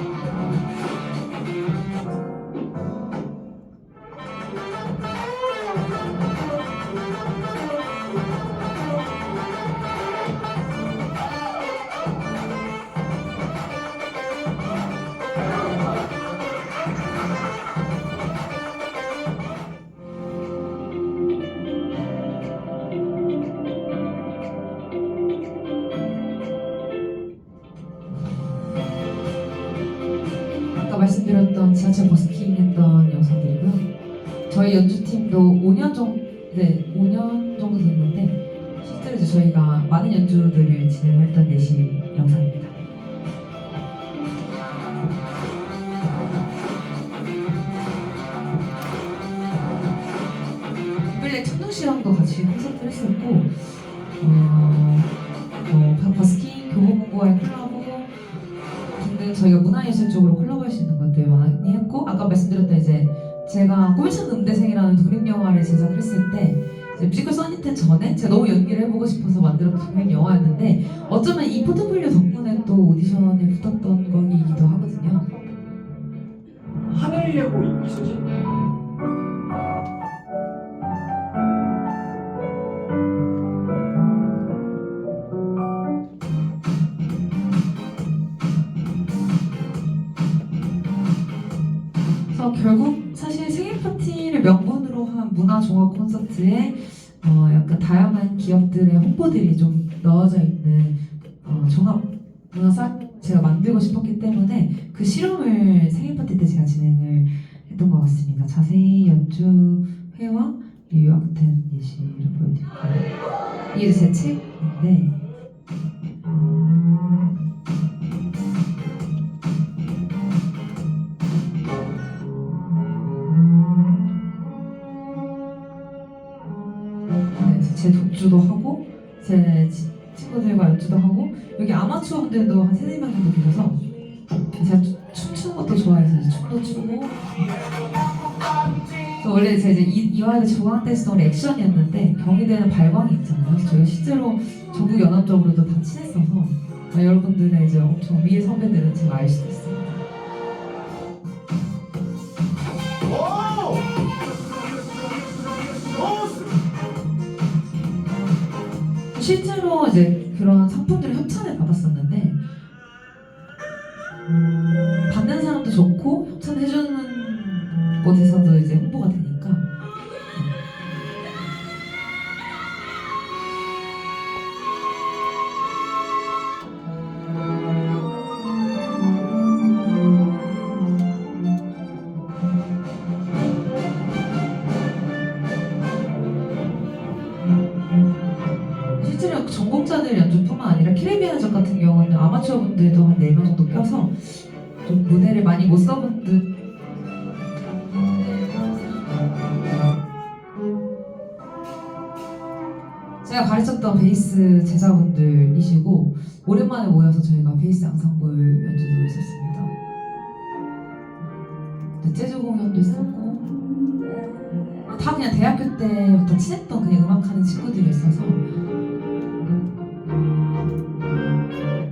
아까 말씀드렸던 지하철 버스킹 했던 영상들이고요. 저희 연주팀도 5년 정도, 5년 정도 됐는데 실제로 이제 저희가 많은 연주들을 진행했던 예시 영상입니다. 이블랙 천둥시장도 같이 콘서트를 했었고 버스킹, 교보문고와의 콜라보 등등 저희가 문화예술 쪽으로 콜라보할 수 있는 것들 많이 했고 아까 말씀드렸던 이제 제가 꿈찬 음대생이라는 독립영화를 제작했을 때 이제 뮤지컬 써니텐 전에 제가 너무 연기를 해보고 싶어서 만들었던 독립영화였는데 어쩌면 이 포트폴리오 덕분에 또 오디션에 붙었던 거이기도 하거든요. 하늘예보 이수지? 그래서 결국 사실 생일 파티를 명분으로 한 문화 종합 콘서트에 약간 다양한 기업들의 홍보들이 좀 넣어져 있는 종합 문화상 제가 만들고 싶었기 때문에 그 실험을 생일 파티 때 제가 진행을 했던 것 같습니다. 자세히 연주회와 요약 같은 예시를 보여드릴게요. 이게 제 책인데 제 독주도 하고 제 친구들과 연주도 하고 여기 아마추어 분들도 한 3-4명 정도 계셔서 제가 춤추는 것도 좋아해서 이제 춤도 추고 그래서 원래 제가 이제 이화여대 중앙 댄스 동아리 액션이었는데 경희대는 발광이 있잖아요. 그래서 저희가 실제로 전국 연합적으로도 다 친했어서 여러분들의 이제 엄청 위의 선배들은 제가 알 수도 있습니다. 실제로 이제 그런 상품들을 협찬을 받았었는데 받는 사람도 좋고 협찬해주는 곳에서도 이제 홍보가 되니까 실제로 전공자들 연주뿐만 아니라 캐리비안적 같은 경우는 아마추어 분들도 한 4명 정도 껴서 좀 무대를 많이 못 써본 듯 제가 가르쳤던 베이스 제자분들이시고 오랜만에 모여서 저희가 베이스 앙상블 연주도 있었습니다. 재즈 공연도 있었고 다 그냥 대학교 때부터 친했던 그냥 음악하는 친구들이 있어서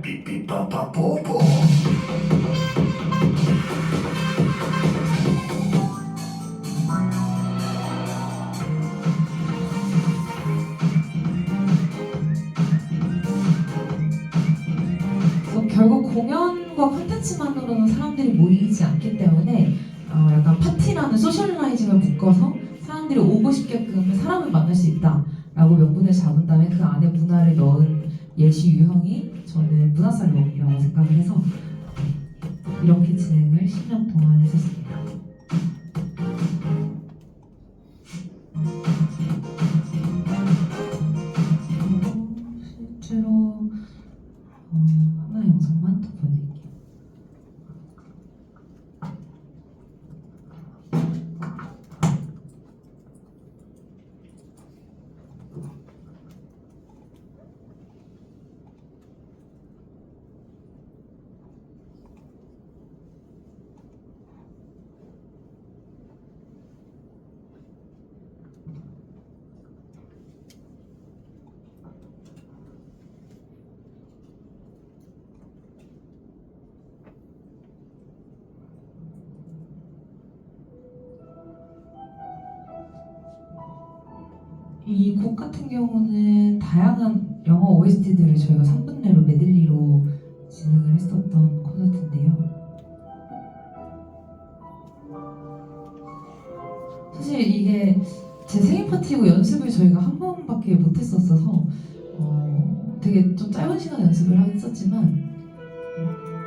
삐삐빠빠뽀뽀. 그래서 결국 공연과 콘텐츠만으로는 사람들이 모이지 않기 때문에 약간 파티라는 소셜라이징을 묶어서 사람들이 오고 싶게끔 사람을 만날 수 있다라고 명분을 잡은 다음에 그 안에 문화를 넣은 예시 유형이 저는 문화살롱이라고 생각을 해서 이렇게 진행을 10년 동안 했었습니다. 실제로 하나 영상만 더 보내드릴게요. 이 곡 같은 경우는 다양한 영어 OST들을 저희가 3분 내로 메들리로 진행을 했었던 콘서트인데요. 사실 이게 제 생일 파티고 연습을 저희가 한 번밖에 못했었어서 되게 좀 짧은 시간 연습을 하긴 했었지만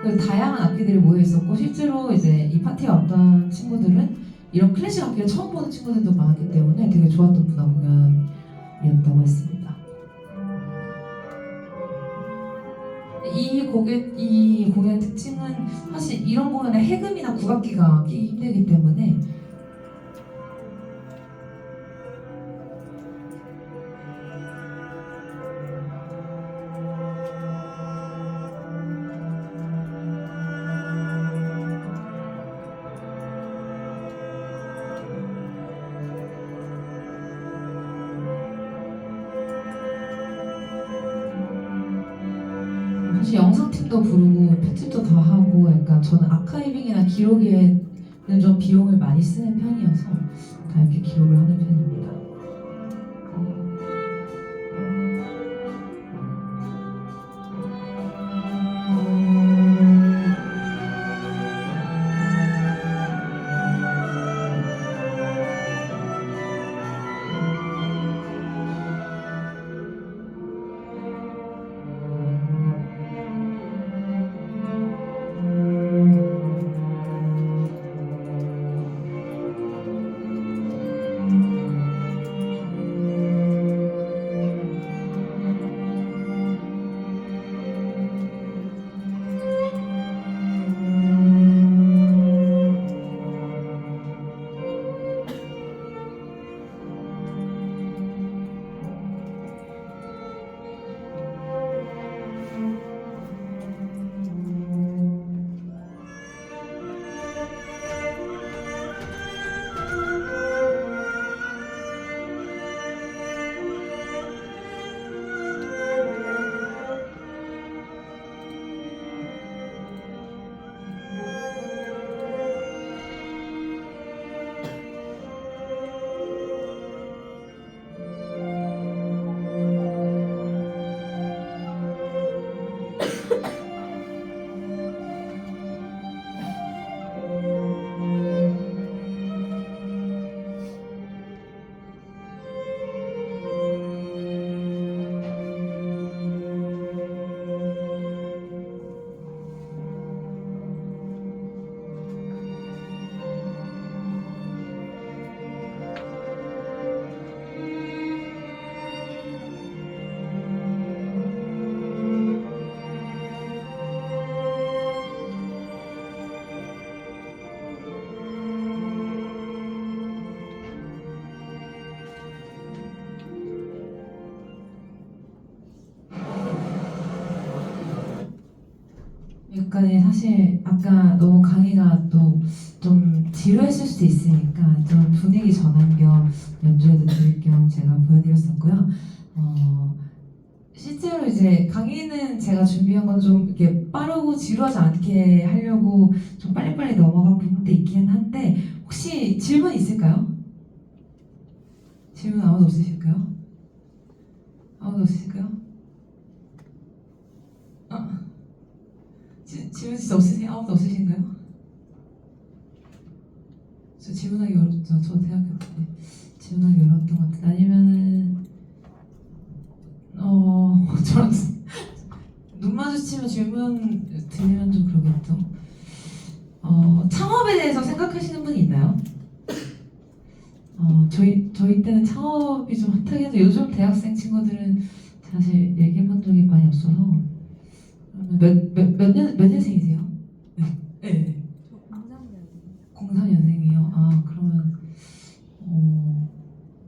그래서 다양한 악기들이 모여 있었고 실제로 이제 이 파티에 왔던 친구들은 이런 클래식 악기를 처음 보는 친구들도 많았기 때문에 되게 좋았던 문화 공연이었다고 했습니다. 이 공연의 특징은 사실 이런 공연에 해금이나 국악기가 끼기 힘들기 때문에 사실 영상팀도 부르고 편집도 다 하고 약간 저는 아카이빙이나 기록에는 좀 비용을 많이 쓰는 편이어서 다 이렇게 기록을 하는 편입니다. 약간 사실 아까 너무 강의가 또 좀 지루했을 수도 있으니까 좀 분위기 전환 겸 연주해도 드릴 겸 제가 보여드렸었고요. 실제로 이제 강의는 제가 준비한 건 좀 이렇게 빠르고 지루하지 않게 하려고 좀 빨리빨리 넘어간 부분도 있긴 한데 혹시 질문 있을까요? 질문 아무도 없으실까요? 아무도 없으실까요? 질문 진짜 없으세요? 아무도 없으신가요? 저 질문하기 어렵죠. 저도 대학교 때 질문하기 어려웠던 것 같은데 아니면은 저랑 눈 마주치면 질문 드리면 좀 그러겠죠. 창업에 대해서 생각하시는 분이 있나요? 저희 때는 창업이 좀 핫하긴 해도 요즘 대학생 친구들은 사실 얘기해본 적이 많이 없어서 몇 년생이세요? 네. 저 03년생입니다. 03년생이요? 아 그러면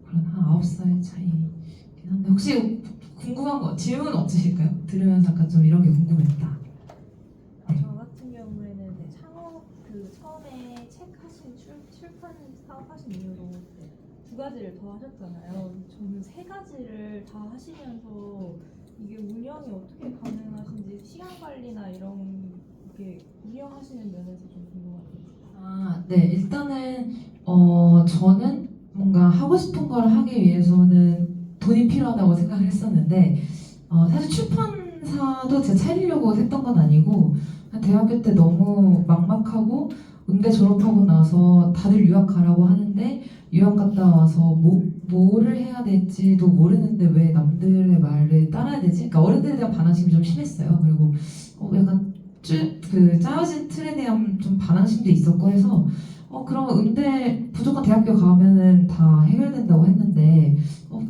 그런 한 9살 차이긴 한데 혹시 궁금한 거 질문 없으실까요? 들으면서 아까 좀 이런 게 궁금했다. 저 같은 경우에는 네, 창업 처음에 책 하신 출판 사업하신 이후로 두 가지를 더 하셨잖아요. 저는 세 가지를 다 하시면서 이게 운영이 어떻게 가능하신지 시간 관리나 이런 게 운영하시는 면에서 좀 궁금합니다. 네 일단은 저는 뭔가 하고 싶은 걸 하기 위해서는 돈이 필요하다고 생각을 했었는데 사실 출판사도 제가 차리려고 했던 건 아니고 대학교 때 너무 막막하고 음대 졸업하고 나서 다들 유학 가라고 하는데 유학 갔다 와서 뭐를 해야 될지도 모르는데 왜 남들의 말을 따라야 되지? 그러니까 어른들에 대한 반항심이 좀 심했어요. 그리고 약간 그 짜여진 틀에 대한 좀 반항심도 있었고 해서 그럼 음대 무조건 대학교 가면은 다 해결된다고 했는데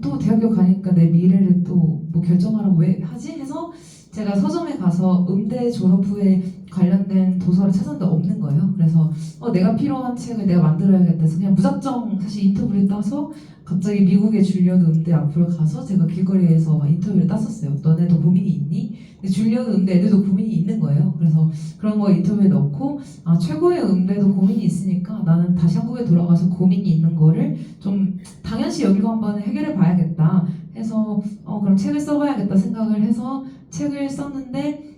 또 대학교 가니까 내 미래를 또 뭐 결정하라고 왜 하지? 해서 제가 서점에 가서 음대 졸업 후에 관련된 도서를 찾았는데 없는 거예요. 그래서 내가 필요한 책을 내가 만들어야겠다 해서 그냥 무작정 사실 인터뷰를 따서 갑자기 미국의 줄리어드 음대 앞으로 가서 제가 길거리에서 막 인터뷰를 땄었어요. 너네도 고민이 있니? 근데 줄리어드 음대 애들도 고민이 있는 거예요. 그래서 그런 거 인터뷰에 넣고 최고의 음대도 고민이 있으니까 나는 다시 한국에 돌아가서 고민이 있는 거를 좀 당연시 여기고 한번 해결해 봐야겠다 해서 그럼 책을 써봐야겠다 생각을 해서 책을 썼는데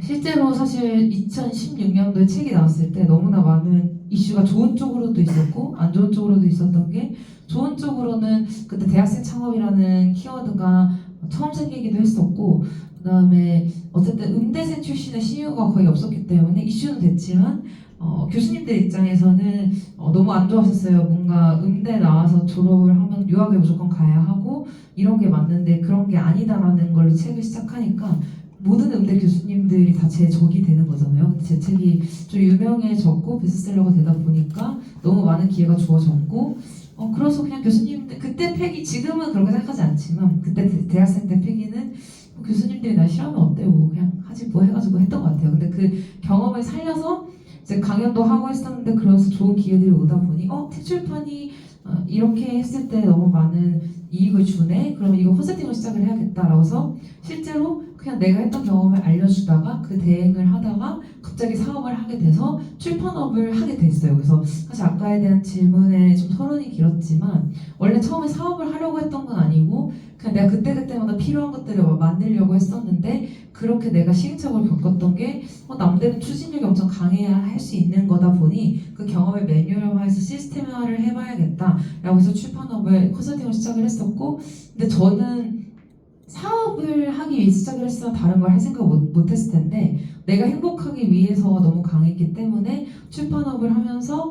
실제로 사실 2016년도에 책이 나왔을 때 너무나 많은 이슈가 좋은 쪽으로도 있었고 안 좋은 쪽으로도 있었던 게 좋은 쪽으로는 그때 대학생 창업이라는 키워드가 처음 생기기도 했었고 그 다음에 어쨌든 음대생 출신의 CEO가 거의 없었기 때문에 이슈는 됐지만 교수님들 입장에서는 너무 안 좋았었어요. 뭔가 음대 나와서 졸업을 하면 유학에 무조건 가야 하고 이런 게 맞는데 그런 게 아니다라는 걸로 책을 시작하니까 모든 음대 교수님들이 다 제 적이 되는 거잖아요. 근데 제 책이 좀 유명해졌고 베스트셀러가 되다 보니까 너무 많은 기회가 주어졌고 그래서 그냥 교수님들 그때 패기 지금은 그렇게 생각하지 않지만 그때 대학생 때 패기는 교수님들이 날 싫어하면 어때 뭐 그냥 하지 뭐 해가지고 했던 것 같아요. 근데 그 경험을 살려서 이제 강연도 하고 했었는데 그래서 좋은 기회들이 오다 보니 책 출판이 이렇게 했을 때 너무 많은 이익을 주네. 그럼 이거 컨설팅을 시작을 해야겠다라고 해서 실제로 그냥 내가 했던 경험을 알려주다가 그 대행을 하다가 갑자기 사업을 하게 돼서 출판업을 하게 됐어요. 그래서 사실 아까에 대한 질문에 좀 서론이 길었지만 원래 처음에 사업을 하려고 했던 건 아니고 그냥 내가 그때그때마다 필요한 것들을 만들려고 했었는데 그렇게 내가 시행착오를 겪었던 게 남들은 추진력이 엄청 강해야 할 수 있는 거다 보니 그 경험을 매뉴얼화해서 시스템화를 해봐야겠다라고 해서 출판업을 컨설팅을 시작을 했었고 근데 저는 사업을 하기 위해 시작을 했으면 다른 걸 할 생각 못 했을 텐데 내가 행복하기 위해서 너무 강했기 때문에 출판업을 하면서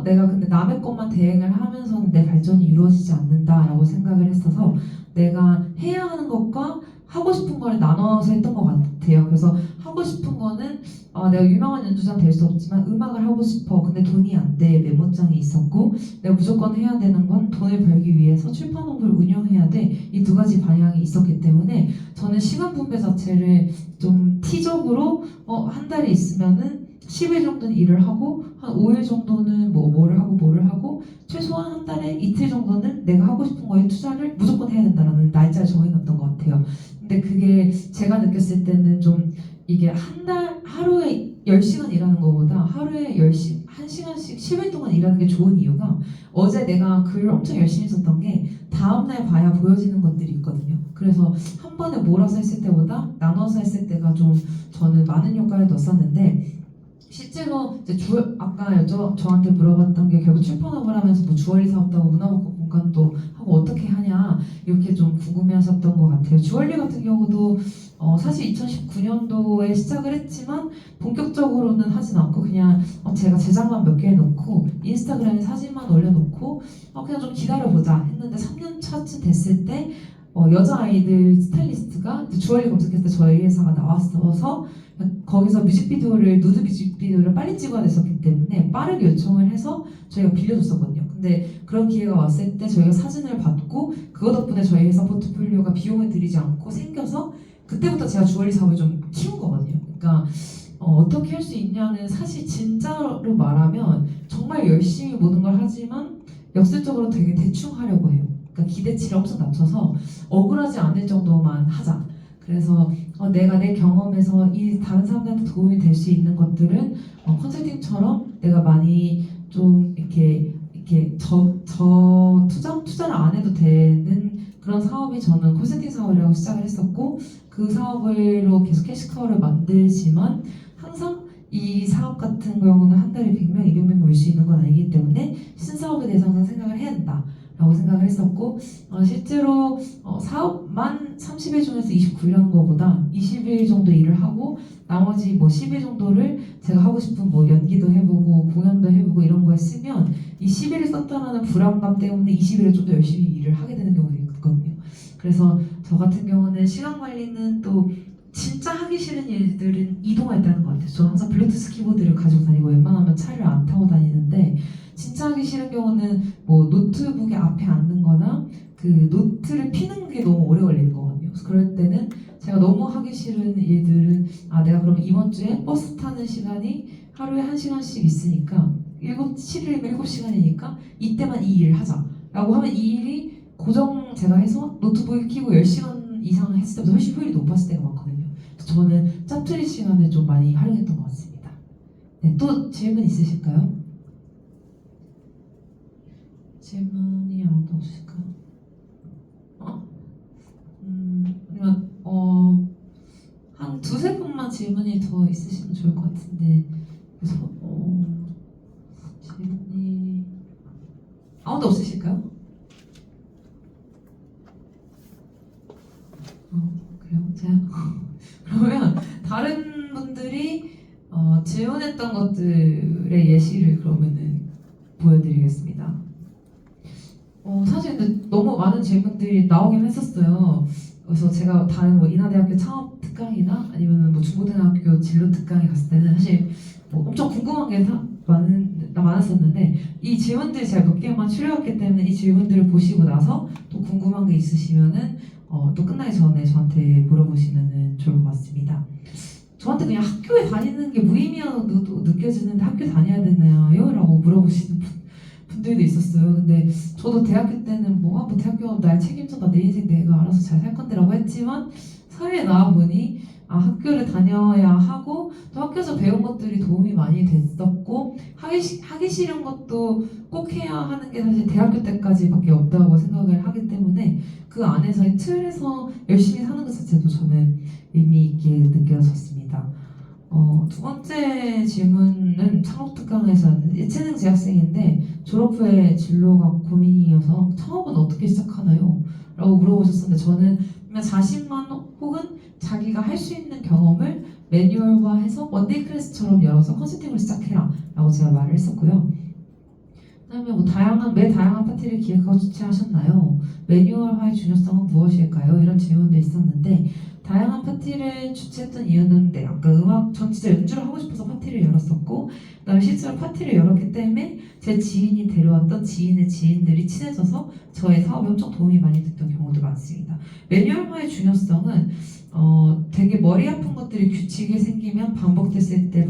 내가 근데 남의 것만 대행을 하면서는 내 발전이 이루어지지 않는다라고 생각을 했어서 내가 해야 하는 것과 하고 싶은 걸 나눠서 했던 것 같아요. 그래서 하고 싶은 거는 내가 유명한 연주자는 될 수 없지만 음악을 하고 싶어. 근데 돈이 안 돼. 메모장이 있었고 내가 무조건 해야 되는 건 돈을 벌기 위해서 출판업을 운영해야 돼. 이 두 가지 방향이 있었기 때문에 저는 시간 분배 자체를 좀 T적으로 한 달이 있으면은 10일 정도는 일을 하고 한 5일 정도는 뭐를 하고 최소한 한 달에 이틀 정도는 내가 하고 싶은 거에 투자를 무조건 해야 된다라는 날짜를 정해놨던 것 같아요. 근데 그게 제가 느꼈을 때는 좀 이게 하루에 10시간 일하는 것보다 하루에 1시간씩 10일 동안 일하는 게 좋은 이유가 어제 내가 글을 엄청 열심히 썼던 게 다음날 봐야 보여지는 것들이 있거든요. 그래서 한 번에 몰아서 했을 때보다 나눠서 했을 때가 좀 저는 많은 효과를 넣었었는데 실제로 이제 아까 저한테 물어봤던 게 결국 출판업을 하면서 뭐 주얼리 사업도 하고 문화복합 공간도 하고 어떻게 하냐 이렇게 좀 궁금해하셨던 것 같아요. 주얼리 같은 경우도 사실 2019년도에 시작을 했지만 본격적으로는 하진 않고 그냥 제가 제작만 몇 개 해놓고 인스타그램에 사진만 올려놓고 그냥 좀 기다려보자 했는데 3년 차쯤 됐을 때 여자아이들 스타일리스트가 주얼리 검색했을 때 저희 회사가 나왔어서 거기서 누드 뮤직비디오를 빨리 찍어야 됐었기 때문에 빠르게 요청을 해서 저희가 빌려줬었거든요. 근데 그런 기회가 왔을 때 저희가 사진을 받고 그거 덕분에 저희 회사 포트폴리오가 비용을 들이지 않고 생겨서 그때부터 제가 주얼리 사업을 좀 키운 거거든요. 그러니까 어떻게 할 수 있냐는 사실 진짜로 말하면 정말 열심히 모든 걸 하지만 역설적으로 되게 대충 하려고 해요. 그러니까 기대치를 엄청 낮춰서 억울하지 않을 정도만 하자. 그래서 내가 내 경험에서 이 다른 사람들한테 도움이 될 수 있는 것들은 컨설팅처럼 내가 많이 좀 이렇게 투자를 안 해도 되는 그런 사업이 저는 컨설팅 사업이라고 시작을 했었고 그 사업으로 계속 캐시카우를 만들지만 항상 이 사업 같은 경우는 한 달에 100명, 200명 모일 수 있는 건 아니기 때문에 신사업에 대해서 항상 생각을 해야 된다 라고 생각을 했었고 실제로 사업만 30일 중에서 29일 하는 것보다 20일 정도 일을 하고 나머지 뭐 10일 정도를 제가 하고 싶은 뭐 연기도 해보고 공연도 해보고 이런 거에 쓰면 이 10일을 썼다라는 불안감 때문에 20일을 좀 더 열심히 일을 하게 되는 경우도 있거든요. 그래서 저 같은 경우는 시간 관리는 또 진짜 하기 싫은 일들은 이동할 때 하는 것 같아요. 저는 항상 블루투스 키보드를 가지고 다니고 웬만하면 차를 안 타고 다니는데 진짜 하기 싫은 경우는 뭐 노트북에 앞에 앉는 거나 그 노트를 피는 게 너무 오래 걸리는 거거든요. 그래서 그럴 때는 제가 너무 하기 싫은 일들은 내가 그럼 이번 주에 버스 타는 시간이 하루에 1시간씩 있으니까 7일이면 7시간이니까 이때만 이 일을 하자 라고 하면 이 일이 고정 제가 해서 노트북에 켜고 10시간 이상 했을 때보다 훨씬 효율이 높았을 때가 많거든요. 그래서 저는 짜투리 시간을 좀 많이 활용했던 것 같습니다. 네, 또 질문 있으실까요? 질문이 아무도 없으실까요? 아니면 한 두세 분만 질문이 더 있으시면 좋을 것 같은데 그래서 질문이 아무도 없으실까요? 그래요? 제가 그러면 다른 분들이 질문했던 것들의 예시를 그러면은 보여드리겠습니다. 사실 근데 너무 많은 질문들이 나오긴 했었어요. 그래서 제가 다른 뭐 인하대학교 창업 특강이나 아니면 뭐 중고등학교 진로 특강에 갔을 때는 사실 뭐 엄청 궁금한 게 많았었는데 이 질문들이 제가 몇 개만 추려왔기 때문에 이 질문들을 보시고 나서 또 궁금한 게 있으시면은 또 끝나기 전에 저한테 물어보시면은 좋을 것 같습니다. 저한테 그냥 학교에 다니는 게 무의미하다고 느껴지는데 학교 다녀야 되나요? 라고 물어보시는 분들도 있었어요. 근데 저도 대학교 때는 뭐 대학교 날 책임져다 내 인생 내가 알아서 잘 살 건데 라고 했지만 사회에 나와보니 학교를 다녀야 하고 또 학교에서 배운 것들이 도움이 많이 됐었고 하기 싫은 것도 꼭 해야 하는 게 사실 대학교 때까지밖에 없다고 생각을 하기 때문에 그 안에서의 틀에서 열심히 사는 것 자체도 저는 의미 있게 느껴졌습니다. 두 번째 질문은 창업특강에서 예체능 재학생인데 졸업 후에 진로가 고민이어서 창업은 어떻게 시작하나요? 라고 물어보셨었는데 저는 그냥 자신만 혹은 자기가 할 수 있는 경험을 매뉴얼화해서 원데이 클래스처럼 열어서 컨설팅을 시작해라 라고 제가 말을 했었고요. 그다음에 뭐 매 다양한 파티를 기획하고 주최하셨나요? 매뉴얼화의 중요성은 무엇일까요? 이런 질문도 있었는데 다양한 파티를 주최했던 이유는 아까 전 진짜 연주를 하고 싶어서 파티를 열었었고 그다음에 실제로 파티를 열었기 때문에 제 지인이 데려왔던 지인의 지인들이 친해져서 저의 사업에 엄청 도움이 많이 됐던 경우도 많습니다. 매뉴얼화의 중요성은 되게 머리 아픈 것들이 규칙이 생기면 반복됐을 때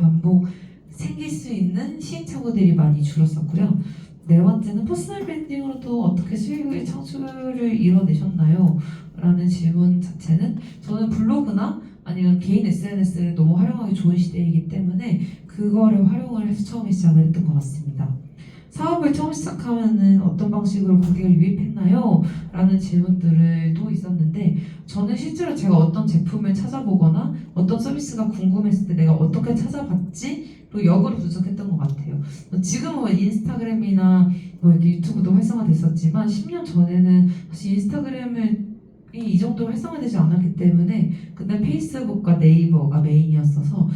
생길 수 있는 시행착오들이 많이 줄었었고요. 네 번째는 퍼스널 브랜딩으로도 어떻게 수익의 창출을 이뤄내셨나요? 라는 질문 자체는 저는 블로그나 아니면 개인 SNS를 너무 활용하기 좋은 시대이기 때문에 그거를 활용을 해서 처음에 시작을 했던 것 같습니다. 사업을 처음 시작하면은 어떤 방식으로 고객을 유입했나요? 라는 질문들을 또 있었는데 저는 실제로 제가 어떤 제품을 찾아보거나 어떤 서비스가 궁금했을 때 내가 어떻게 찾아봤지? 또 역으로 분석했던 것 같아요. 지금은 인스타그램이나 이렇게 유튜브도 활성화됐었지만 10년 전에는 사실 인스타그램을 이 정도로 활성화되지 않았기 때문에 근데 페이스북과 네이버가 메인이었어서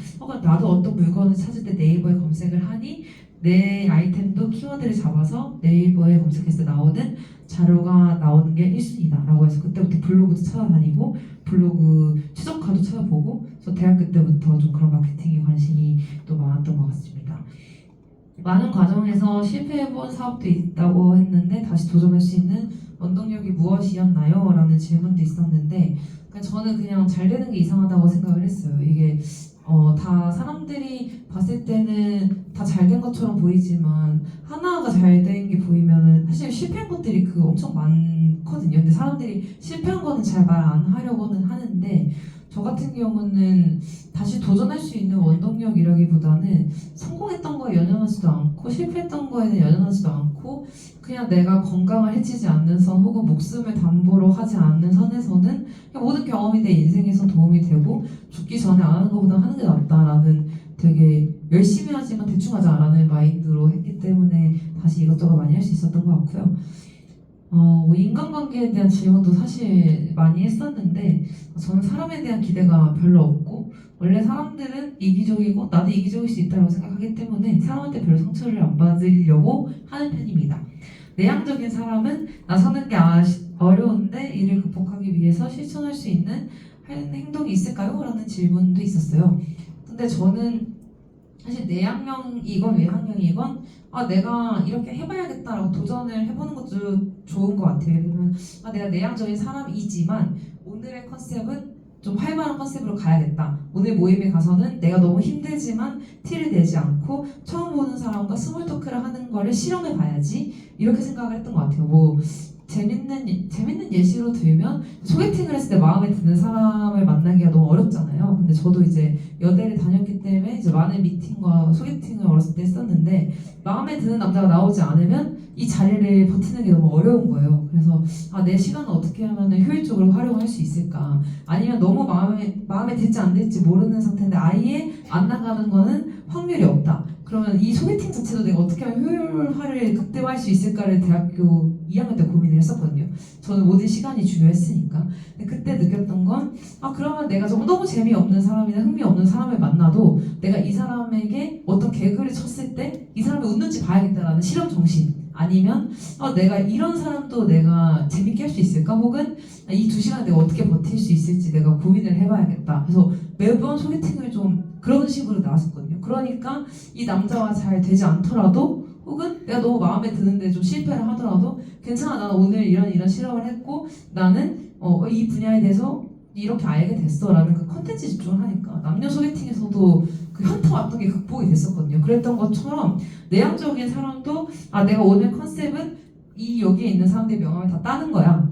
나도 어떤 물건을 찾을 때 네이버에 검색을 하니 내 아이템도 키워드를 잡아서 네이버에 검색했을 때 나오는 자료가 나오는 게 1순위다 라고 해서 그때부터 블로그도 찾아다니고 블로그 최적화도 찾아보고 그래서 대학교 때부터 좀 그런 마케팅에 관심이 또 많았던 것 같습니다. 많은 과정에서 실패해본 사업도 있다고 했는데 다시 도전할 수 있는 원동력이 무엇이었나요? 라는 질문도 있었는데 저는 그냥 잘 되는 게 이상하다고 생각을 했어요. 이게 다 사람들이 봤을 때는 다 잘 된 것처럼 보이지만 하나가 잘 된 게 보이면은 사실 실패한 것들이 엄청 많거든요. 근데 사람들이 실패한 거는 잘 말 안 하려고는 하는데 저 같은 경우는 다시 도전할 수 있는 원동력이라기보다는 성공했던 거에 연연하지도 않고 실패했던 거에는 연연하지도 않고 그냥 내가 건강을 해치지 않는 선 혹은 목숨을 담보로 하지 않는 선에서는 그냥 모든 경험이 내 인생에서 도움이 되고 죽기 전에 안 하는 것보다 하는 게 낫다라는 되게 열심히 하지만 대충 하자라는 마인드로 했기 때문에 다시 이것저것 많이 할 수 있었던 것 같고요. 뭐 인간관계에 대한 질문도 사실 많이 했었는데 저는 사람에 대한 기대가 별로 없고 원래 사람들은 이기적이고 나도 이기적일 수 있다고 생각하기 때문에 사람한테 별로 상처를 안 받으려고 하는 편입니다. 내향적인 사람은 나서는 게 어려운데 이를 극복하기 위해서 실천할 수 있는 행동이 있을까요? 라는 질문도 있었어요. 근데 저는 사실 내향형이건 외향형이건 내가 이렇게 해봐야겠다라고 도전을 해보는 것도 좋은 것 같아요. 그러면 내가 내향적인 사람이지만 오늘의 컨셉은 좀 활발한 컨셉으로 가야겠다. 오늘 모임에 가서는 내가 너무 힘들지만 티를 내지 않고 처음 보는 사람과 스몰 토크를 하는 거를 실험해 봐야지 이렇게 생각을 했던 것 같아요. 뭐 재밌는 예시로 들면 소개팅을 했을 때 마음에 드는 사람을 만나기가 너무 어렵잖아요. 근데 저도 이제 여대를 다녔기 때문에 이제 많은 미팅과 소개팅을 어렸을 때 했었는데 마음에 드는 남자가 나오지 않으면 이 자리를 버티는 게 너무 어려운 거예요. 그래서 내 시간을 어떻게 하면 효율적으로 활용할 수 있을까? 아니면 너무 마음에 들지 안 들지 모르는 상태인데 아예 안 나가는 거는 확률이 없다. 그러면 이 소개팅 자체도 내가 어떻게 하면 효율화를 극대화할 수 있을까를 대학교 2학년 때 고민을 했었거든요. 저는 모든 시간이 중요했으니까. 근데 그때 느꼈던 건 그러면 내가 너무 재미없는 사람이나 흥미없는 사람을 만나도 내가 이 사람에게 어떤 개그를 쳤을 때 이 사람이 웃는지 봐야겠다라는 실험 정신 아니면 내가 이런 사람도 내가 재밌게 할 수 있을까? 혹은 이 2시간 내가 어떻게 버틸 수 있을지 내가 고민을 해봐야겠다. 그래서 매번 소개팅을 좀 그런 식으로 나왔었거든요. 그러니까 이 남자와 잘 되지 않더라도 혹은 내가 너무 마음에 드는데 좀 실패를 하더라도 괜찮아, 나는 오늘 이런 실험을 했고 나는 이 분야에 대해서 이렇게 알게 됐어 라는 그 컨텐츠 집중을 하니까 남녀 소개팅에서도 그 현타 왔던 게 극복이 됐었거든요. 그랬던 것처럼 내향적인 사람도 내가 오늘 컨셉은 이 여기에 있는 사람들의 명함을 다 따는 거야.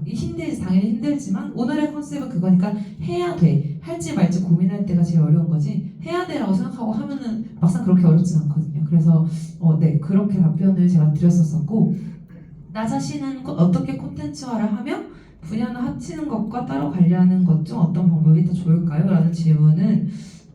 당연히 힘들지만 오늘의 컨셉은 그거니까 해야 돼. 할지 말지 고민할 때가 제일 어려운 거지. 해야 돼라고 생각하고 하면은 막상 그렇게 어렵진 않거든요. 그래서 네, 그렇게 답변을 제가 드렸었고 나 자신은 어떻게 콘텐츠화를 하며 분야는 합치는 것과 따로 관리하는 것 중 어떤 방법이 더 좋을까요? 라는 질문은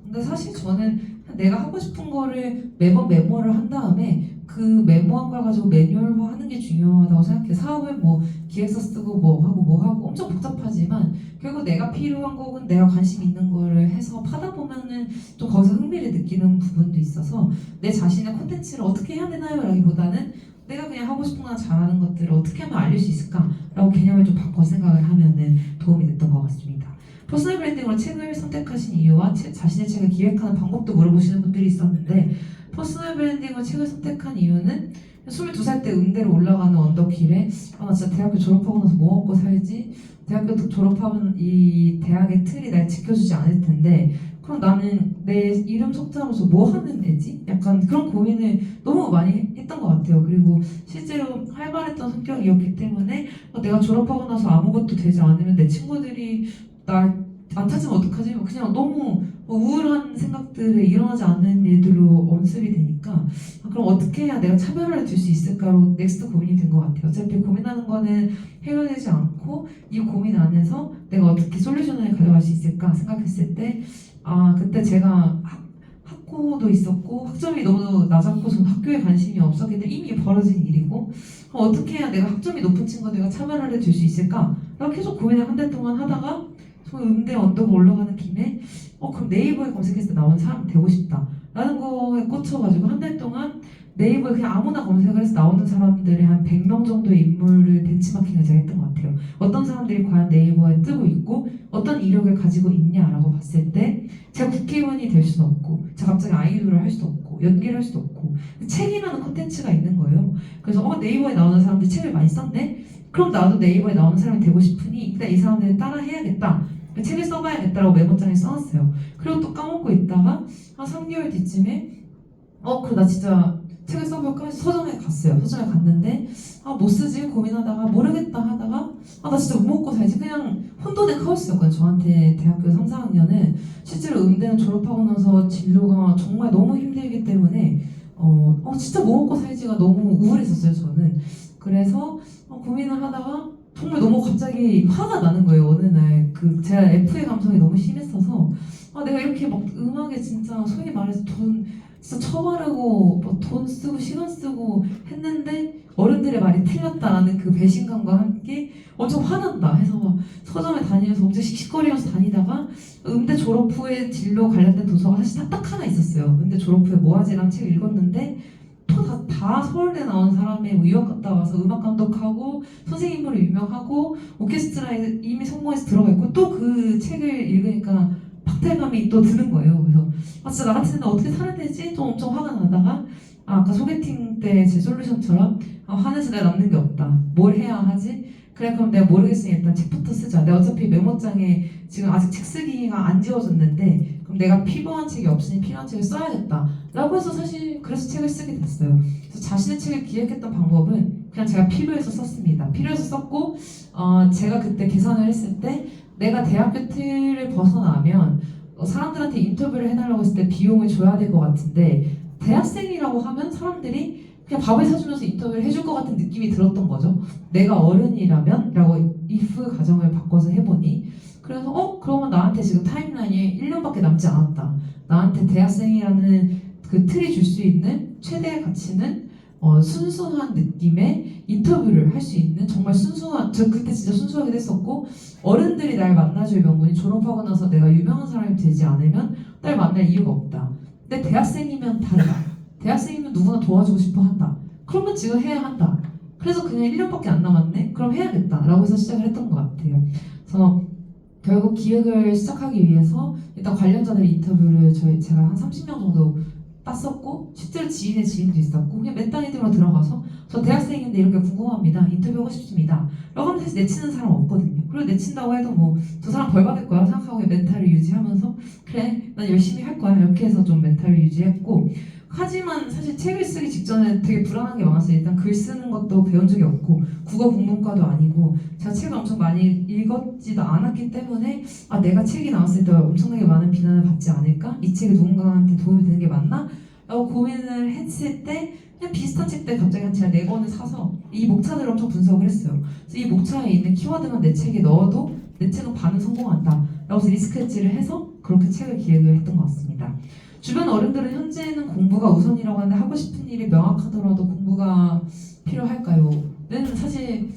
근데 사실 저는 내가 하고 싶은 거를 매번 메모를 한 다음에 그 메모한 걸 가지고 매뉴얼화 하는 게 중요하다고 생각해요. 사업을 뭐 기획서 쓰고 뭐 하고 엄청 복잡하지만 결국 내가 필요한 거는 내가 관심 있는 거를 해서 파다 보면은 좀 거기서 흥미를 느끼는 부분도 있어서 내 자신의 콘텐츠를 어떻게 해야 되나요? 라기보다는 내가 그냥 하고 싶은 거나 잘하는 것들을 어떻게 하면 알릴 수 있을까? 라고 개념을 좀 바꿔 생각을 하면은 도움이 됐던 것 같습니다. 퍼스널 브랜딩으로 책을 선택하신 이유와 자신의 책을 기획하는 방법도 물어보시는 분들이 있었는데 퍼스널 브랜딩으로 책을 선택한 이유는 22살 때 음대로 올라가는 언덕길에 나 진짜 대학교 졸업하고 나서 뭐 먹고 살지? 대학교 졸업하면 이 대학의 틀이 날 지켜주지 않을 텐데 그럼 나는 내 이름 석자로서 뭐 하는 애지? 약간 그런 고민을 너무 많이 했던 것 같아요. 그리고 실제로 활발했던 성격이었기 때문에 내가 졸업하고 나서 아무것도 되지 않으면 내 친구들이 날 안 찾으면 어떡하지? 그냥 너무 우울한 생각들이 일어나지 않는 일들로 언습이 되니까 그럼 어떻게 해야 내가 차별화를 줄 수 있을까로 넥스트 고민이 된 것 같아요. 어차피 고민하는 거는 해결되지 않고 이 고민 안에서 내가 어떻게 솔루션을 가져갈 수 있을까 생각했을 때 그때 제가 학고도 있었고 학점이 너무 낮았고 저는 학교에 관심이 없었기 때문에 이미 벌어진 일이고 어떻게 해야 내가 학점이 높은 친구들과 차별화를 줄 수 있을까? 라고 계속 고민을 한 달 동안 하다가 저는 음대 언덕을 올라가는 김에 그럼 네이버에 검색했을 때 나온 사람 되고 싶다 라는 거에 꽂혀가지고 한 달 동안 네이버에 그냥 아무나 검색을 해서 나오는 사람들의 한 100명 정도의 인물을 벤치마킹을 제가 했던 것 같아요. 어떤 사람들이 과연 네이버에 뜨고 있고 어떤 이력을 가지고 있냐라고 봤을 때 제가 국회의원이 될 수도 없고 제가 갑자기 아이돌을 할 수도 없고 연기를 할 수도 없고 책이라는 콘텐츠가 있는 거예요. 그래서 네이버에 나오는 사람들 책을 많이 썼네? 그럼 나도 네이버에 나오는 사람이 되고 싶으니 일단 이 사람들을 따라 해야겠다. 책을 써봐야겠다라고 메모장에 써놨어요. 그리고 또 까먹고 있다가 한 3개월 뒤쯤에 그래 나 진짜 책을 써볼까 해서 서점에 갔어요. 서점에 갔는데 못 쓰지 고민하다가 모르겠다 하다가 나 진짜 못 먹고 살지 그냥 혼돈의 카오스였거든요. 저한테 대학교 3, 4학년은 실제로 음대는 졸업하고 나서 진로가 정말 너무 힘들기 때문에 진짜 뭐 먹고 살지가 너무 우울했었어요. 저는 그래서 고민을 하다가 정말 너무 갑자기 화가 나는 거예요. 어느 날 제가 F의 감성이 너무 심했어서 내가 이렇게 막 음악에 진짜 소위 말해서 돈 진짜 처바르고 돈 쓰고 시간 쓰고 했는데 어른들의 말이 틀렸다라는 그 배신감과 함께 엄청 화난다 해서 막 서점에 다니면서 엄청 씩씩거리면서 다니다가 음대 졸업 후에 진로 관련된 도서가 사실 딱 하나 있었어요. 음대 졸업 후에 모아지라는 책을 읽었는데 다 서울대 나온 사람의 뭐 유학 갔다 와서 음악 감독하고 선생님으로 유명하고 오케스트라에 이미 성공해서 들어가 있고 또 그 책을 읽으니까 박탈감이 또 드는 거예요. 그래서 진짜 나 같은 애는 어떻게 살아야 되지? 또 엄청 화가 나다가 아까 소개팅 때 제 솔루션처럼 화내서 내가 남는 게 없다. 뭘 해야 하지? 그래 그럼 내가 모르겠으니 일단 책부터 쓰자. 내가 어차피 메모장에 지금 아직 책 쓰기가 안 지워졌는데 그럼 내가 필요한 책이 없으니 필요한 책을 써야겠다 라고 해서 사실 그래서 책을 쓰게 됐어요. 그래서 자신의 책을 기획했던 방법은 그냥 제가 필요해서 썼습니다. 필요해서 썼고 제가 그때 계산을 했을 때 내가 대학교 틀을 벗어나면 사람들한테 인터뷰를 해달라고 했을 때 비용을 줘야 될 것 같은데 대학생이라고 하면 사람들이 그냥 밥을 사주면서 인터뷰를 해줄 것 같은 느낌이 들었던 거죠. 내가 어른이라면? 라고 if 가정을 바꿔서 해보니 그래서 그러면 나한테 지금 타임라인이 1년밖에 남지 않았다. 나한테 대학생이라는 그 틀이 줄 수 있는 최대의 가치는 순수한 느낌의 인터뷰를 할 수 있는 정말 순수한 저 그때 진짜 순수하게 했었고 어른들이 날 만나줄 명분이 졸업하고 나서 내가 유명한 사람이 되지 않으면 날 만날 이유가 없다. 근데 대학생이면 다르다. 대학생이면 누구나 도와주고 싶어 한다. 그러면 지금 해야 한다. 그래서 그냥 1년밖에 안 남았네? 그럼 해야겠다. 라고 해서 시작을 했던 것 같아요. 그래서 결국 기획을 시작하기 위해서 일단 관련자들 인터뷰를 제가 한 30명 정도 땄었고 실제로 지인의 지인도 있었고 그냥 맨땅에 들어가서 저 대학생인데 이렇게 궁금합니다. 인터뷰하고 싶습니다. 라고 하면 사실 내치는 사람 없거든요. 그리고 내친다고 해도 뭐 저 사람 벌 받을 거야 생각하고 멘탈을 유지하면서 그래 난 열심히 할 거야 이렇게 해서 좀 멘탈을 유지했고 하지만 사실 책을 쓰기 직전에 되게 불안한 게 많았어요. 일단 글 쓰는 것도 배운 적이 없고 국어 국문과도 아니고 제가 책을 엄청 많이 읽었지도 않았기 때문에 내가 책이 나왔을 때 엄청나게 많은 비난을 받지 않을까? 이 책이 누군가한테 도움이 되는 게 맞나? 라고 고민을 했을 때 그냥 비슷한 책들 갑자기 한 제가 4권을 사서 이 목차들을 엄청 분석을 했어요. 그래서 이 목차에 있는 키워드만 내 책에 넣어도 내 책은 반은 성공한다. 라고 해서 리스크헤지를 해서 그렇게 책을 기획을 했던 것 같습니다. 주변 어른들은 현재는 공부가 우선이라고 하는데 하고 싶은 일이 명확하더라도 공부가 필요할까요? 는 사실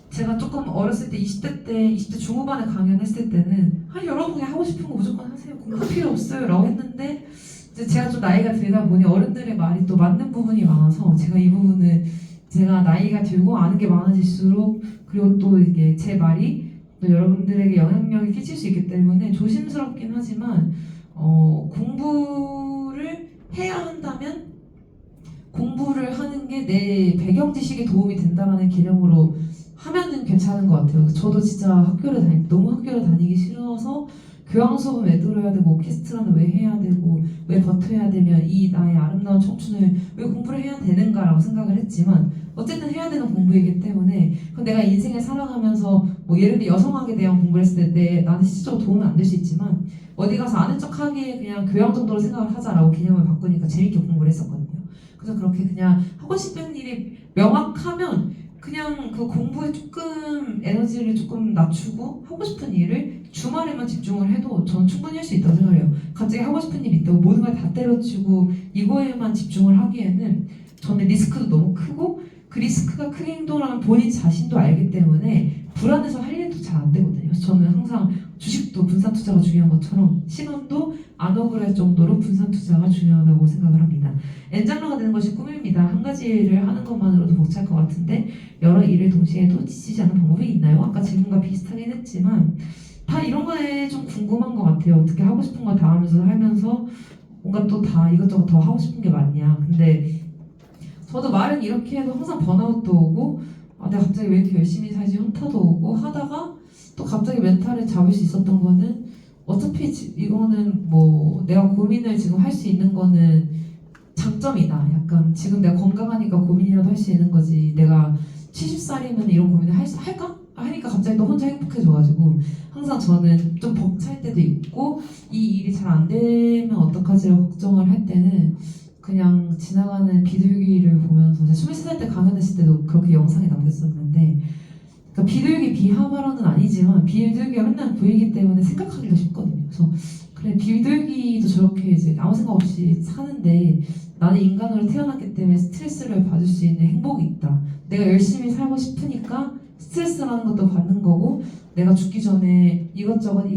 제가 조금 어렸을 때 20대 중후반에 강연했을 때는 여러분 그냥 하고 싶은 거 무조건 하세요. 공부 필요 없어요. 라고 했는데 이제 제가 좀 나이가 들다 보니 어른들의 말이 또 맞는 부분이 많아서 제가 이 부분을 제가 나이가 들고 아는 게 많아질수록 그리고 또 이게 제 말이 또 여러분들에게 영향력이 끼칠 수 있기 때문에 조심스럽긴 하지만 공부를 해야 한다면 공부를 하는 게 내 배경 지식에 도움이 된다는 개념으로 하면은 괜찮은 것 같아요. 저도 진짜 너무 학교를 다니기 싫어서 교양 수업은 왜 들어야 되고 오케스트라는 왜 해야 되고 왜 버텨야 되면 이 나의 아름다운 청춘을 왜 공부를 해야 되는가라고 생각을 했지만 어쨌든 해야 되는 공부이기 때문에 내가 인생을 살아가면서 뭐 예를 들어 여성학에 대한 공부를 했을 때 나한테 실질적으로 도움은 안 될 수 있지만 어디 가서 아는 척하기에 그냥 교양 정도로 생각을 하자라고 개념을 바꾸니까 재밌게 공부를 했었거든요. 그래서 그렇게 그냥 하고 싶은 일이 명확하면 그냥 그 공부에 조금 에너지를 조금 낮추고 하고 싶은 일을 주말에만 집중을 해도 저는 충분히 할 수 있다고 생각해요. 갑자기 하고 싶은 일이 있다고 모든 걸 다 때려치고 이거에만 집중을 하기에는 저는 리스크도 너무 크고 그 리스크가 크게 행동하면 본인 자신도 알기 때문에 불안해서 할 일도 잘 안 되거든요. 그래서 저는 항상 주식도 분산 투자가 중요한 것처럼 시간도 안 억울할 정도로 분산 투자가 중요하다고 생각을 합니다. 엔장러가 되는 것이 꿈입니다. 한 가지 일을 하는 것만으로도 벅찰 것 같은데 여러 일을 동시에도 지치지 않는 방법이 있나요? 아까 질문과 비슷하긴 했지만 다 이런 거에 좀 궁금한 것 같아요. 어떻게 하고 싶은 거 다 하면서 살면서 뭔가 또 다 이것저것 더 하고 싶은 게 많냐. 근데 저도 말은 이렇게 해도 항상 번아웃도 오고 내가 갑자기 왜 이렇게 열심히 살지 현타도 오고 하다가 또 갑자기 멘탈을 잡을 수 있었던 거는 어차피 이거는 뭐 내가 고민을 지금 할 수 있는 거는 장점이다. 약간 지금 내가 건강하니까 고민이라도 할 수 있는 거지. 내가 70살이면 이런 고민을 할까? 하니까 갑자기 또 혼자 행복해져가지고 항상 저는 좀 벅찰 때도 있고 이 일이 잘 안 되면 어떡하지라고 걱정을 할 때는 그냥 지나가는 비둘기를 보면서 제가 23살 때 강연했을 때도 그렇게 영상에 남겼었는데 그러니까 비둘기 비하 발언은 아니지만 비둘기가 맨날 보이기 때문에 생각하기가 쉽거든요. 그래서 그래 비둘기도 저렇게 이제 아무 생각 없이 사는데 나는 인간으로 태어났기 때문에 스트레스를 받을 수 있는 행복이 있다. 내가 열심히 살고 싶으니까 스트레스라는 것도 받는 거고 내가 죽기 전에 이것저것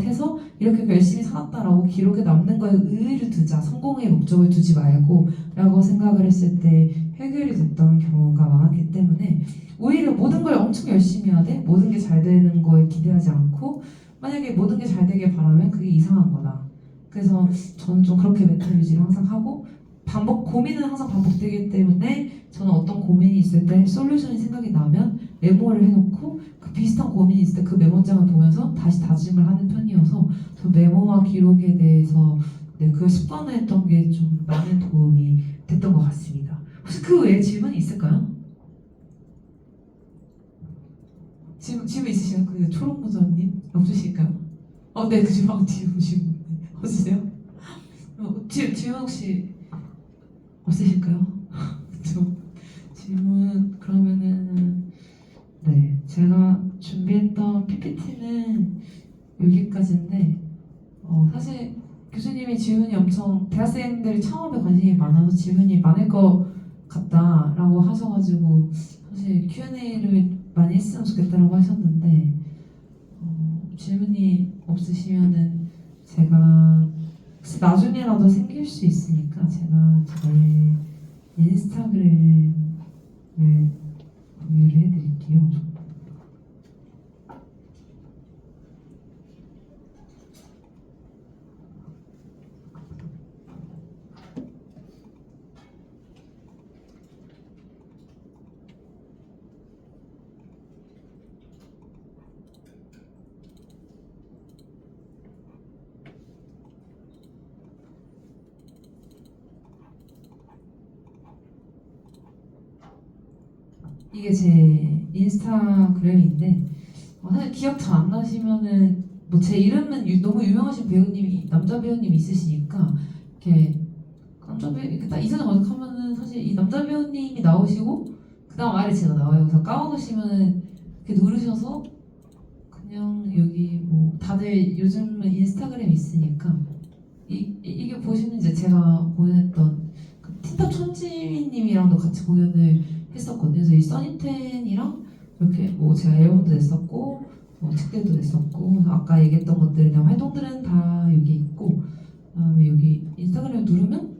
해서 이렇게 열심히 살았다라고 기록에 남는 거에 의의를 두자. 성공의 목적을 두지 말고 라고 생각을 했을 때 해결이 됐던 경우가 많았기 때문에 오히려 모든 걸 엄청 열심히 해야 돼. 모든 게 잘 되는 거에 기대하지 않고 만약에 모든 게 잘 되길 바라면 그게 이상한 거다. 그래서 저는 좀 그렇게 멘탈 유지를 항상 하고 고민은 항상 반복되기 때문에 저는 어떤 고민이 있을 때 솔루션이 생각이 나면 메모를 해놓고 그 비슷한 고민이 있을 때 그 메모장을 보면서 다시 다짐을 하는 편이어서 저 메모와 기록에 대해서 그걸 습관화했던 게 좀 많은 도움이 됐던 것 같습니다. 혹시 그 외에 질문이 있을까요? 질문 있으시나요? 그 초록모자님 없으실까요? 네, 그 지금 뒤에 보시고 없으세요? 질문 혹시 없으실까요? 질문 그러면은 네 제가 준비했던 PPT는 여기까지인데 사실 교수님이 질문이 엄청 대학생들이 창업에 관심이 많아서 질문이 많을 것 같다라고 하셔가지고 사실 Q&A를 많이 했으면 좋겠다라고 하셨는데 질문이 없으시면은 제가 나중에라도 생길 수 있으니까 제가 저의 인스타그램을 공유를 해드릴게요. 이게 제 인스타그램인데 사실 기억 잘 안 나시면은 뭐 제 이름은 너무 유명하신 배우님이 남자 배우님 있으시니까 이렇게 남자 배우 이렇게 딱 이사진 검색하면은 사실 이 남자 배우님이 나오시고 그다음 아래 제가 나와요. 그래서 까먹으시면은 이렇게 누르셔서 그냥 여기 뭐 다들 요즘은 인스타그램 있으니까 이게 보시면 이제 제가 공연했던 그 틴탑 천지민님이랑도 같이 공연을 했었거든요. 그래서 이 써니텐이랑 이렇게 뭐 제가 앨범도 냈었고 책들도 냈었고 그래서 아까 얘기했던 것들에 대한 활동들은 다 여기 있고 그다음에 여기 인스타그램 누르면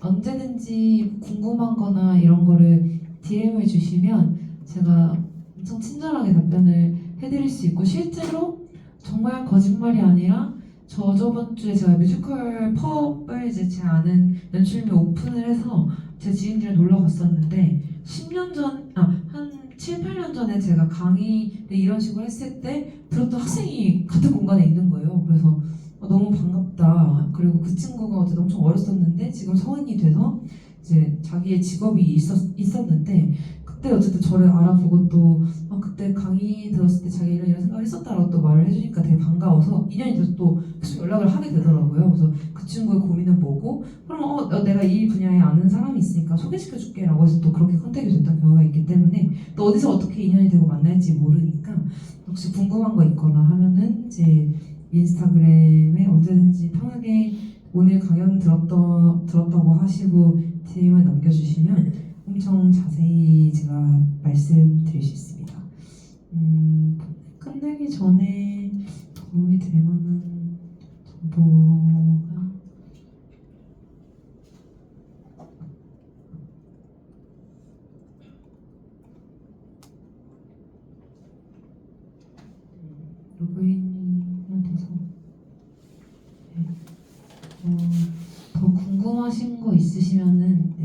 언제든지 궁금한 거나 이런 거를 DM을 주시면 제가 엄청 친절하게 답변을 해드릴 수 있고 실제로 정말 거짓말이 아니라 저번 주에 제가 뮤지컬 펍을 이제 제 아는 연출님이 오픈을 해서 제 지인들이랑 놀러 갔었는데 10년 전, 한 7, 8년 전에 제가 강의를 이런 식으로 했을 때 들었던 학생이 같은 공간에 있는 거예요. 그래서 너무 반갑다. 그리고 그 친구가 어쨌든 엄청 어렸었는데 지금 성인이 돼서 이제 자기의 직업이 있었는데 그때 어쨌든 저를 알아보고 또 그때 강의 들었을 때 자기가 이런 생각을 했었다라고 또 말을 해주니까 되게 반가워서 2년이 돼서 또 계속 연락을 하게 되더라고요. 그래서 그 친구의 고민은 뭐고 그럼 내가 이 분야에 아는 사람이 있으니까 소개시켜줄게 라고 해서 또 그렇게 컨택이 됐던 경우가 있기 때문에 또 어디서 어떻게 인연이 되고 만날지 모르니까 혹시 궁금한 거 있거나 하면은 제 인스타그램에 언제든지 편하게 오늘 강연 들었다고 하시고 DM을 남겨주시면 엄청 자세히 제가 말씀드릴 수 있습니다. 끝내기 전에 도움이 될 만한 정보가 로그인이 돼서 더 궁금하신 거 있으시면은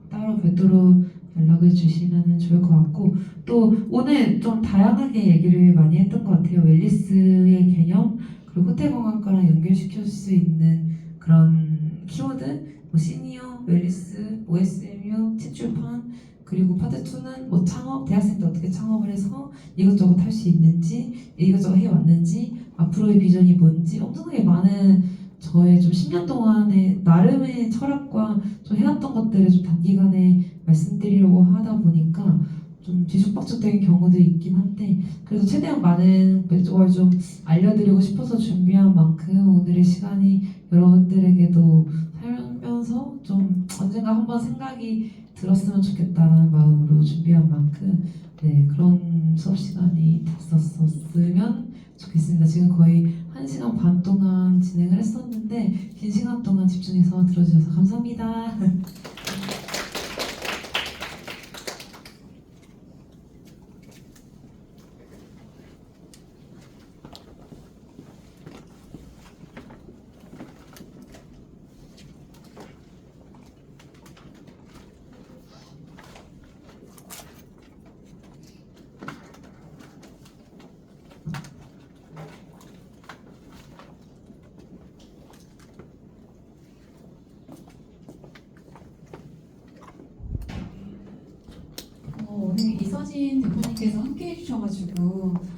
따로 별도로 연락을 주시면 좋을 것 같고 또 오늘 좀 다양하게 얘기를 많이 했던 것 같아요. 웰니스의 개념 그리고 호텔관광과랑 연결시킬 수 있는 그런 키워드 뭐 시니어, 웰니스, OSMU, 책출판 그리고 파트 2는 뭐 창업, 대학생 때 어떻게 창업을 해서 이것저것 할 수 있는지 이것저것 해왔는지 앞으로의 비전이 뭔지 엄청나게 많은 저의 좀 10년 동안의 나름의 철학과 좀 해왔던 것들을 좀 단기간에 말씀드리려고 하다 보니까 좀 뒤죽박죽된 경우들이 있긴 한데 그래도 최대한 많은 걸 좀 알려드리고 싶어서 준비한 만큼 오늘의 시간이 여러분들에게도 살면서 좀 언젠가 한번 생각이 들었으면 좋겠다라는 마음으로 준비한 만큼 네 그런 수업 시간이 됐었으면 좋겠습니다. 지금 거의 1시간 반 동안 진행을 했었는데 긴 시간 동안 집중해서 들어주셔서 감사합니다. 오늘 이서진 대표님께서 함께 해주셔가지고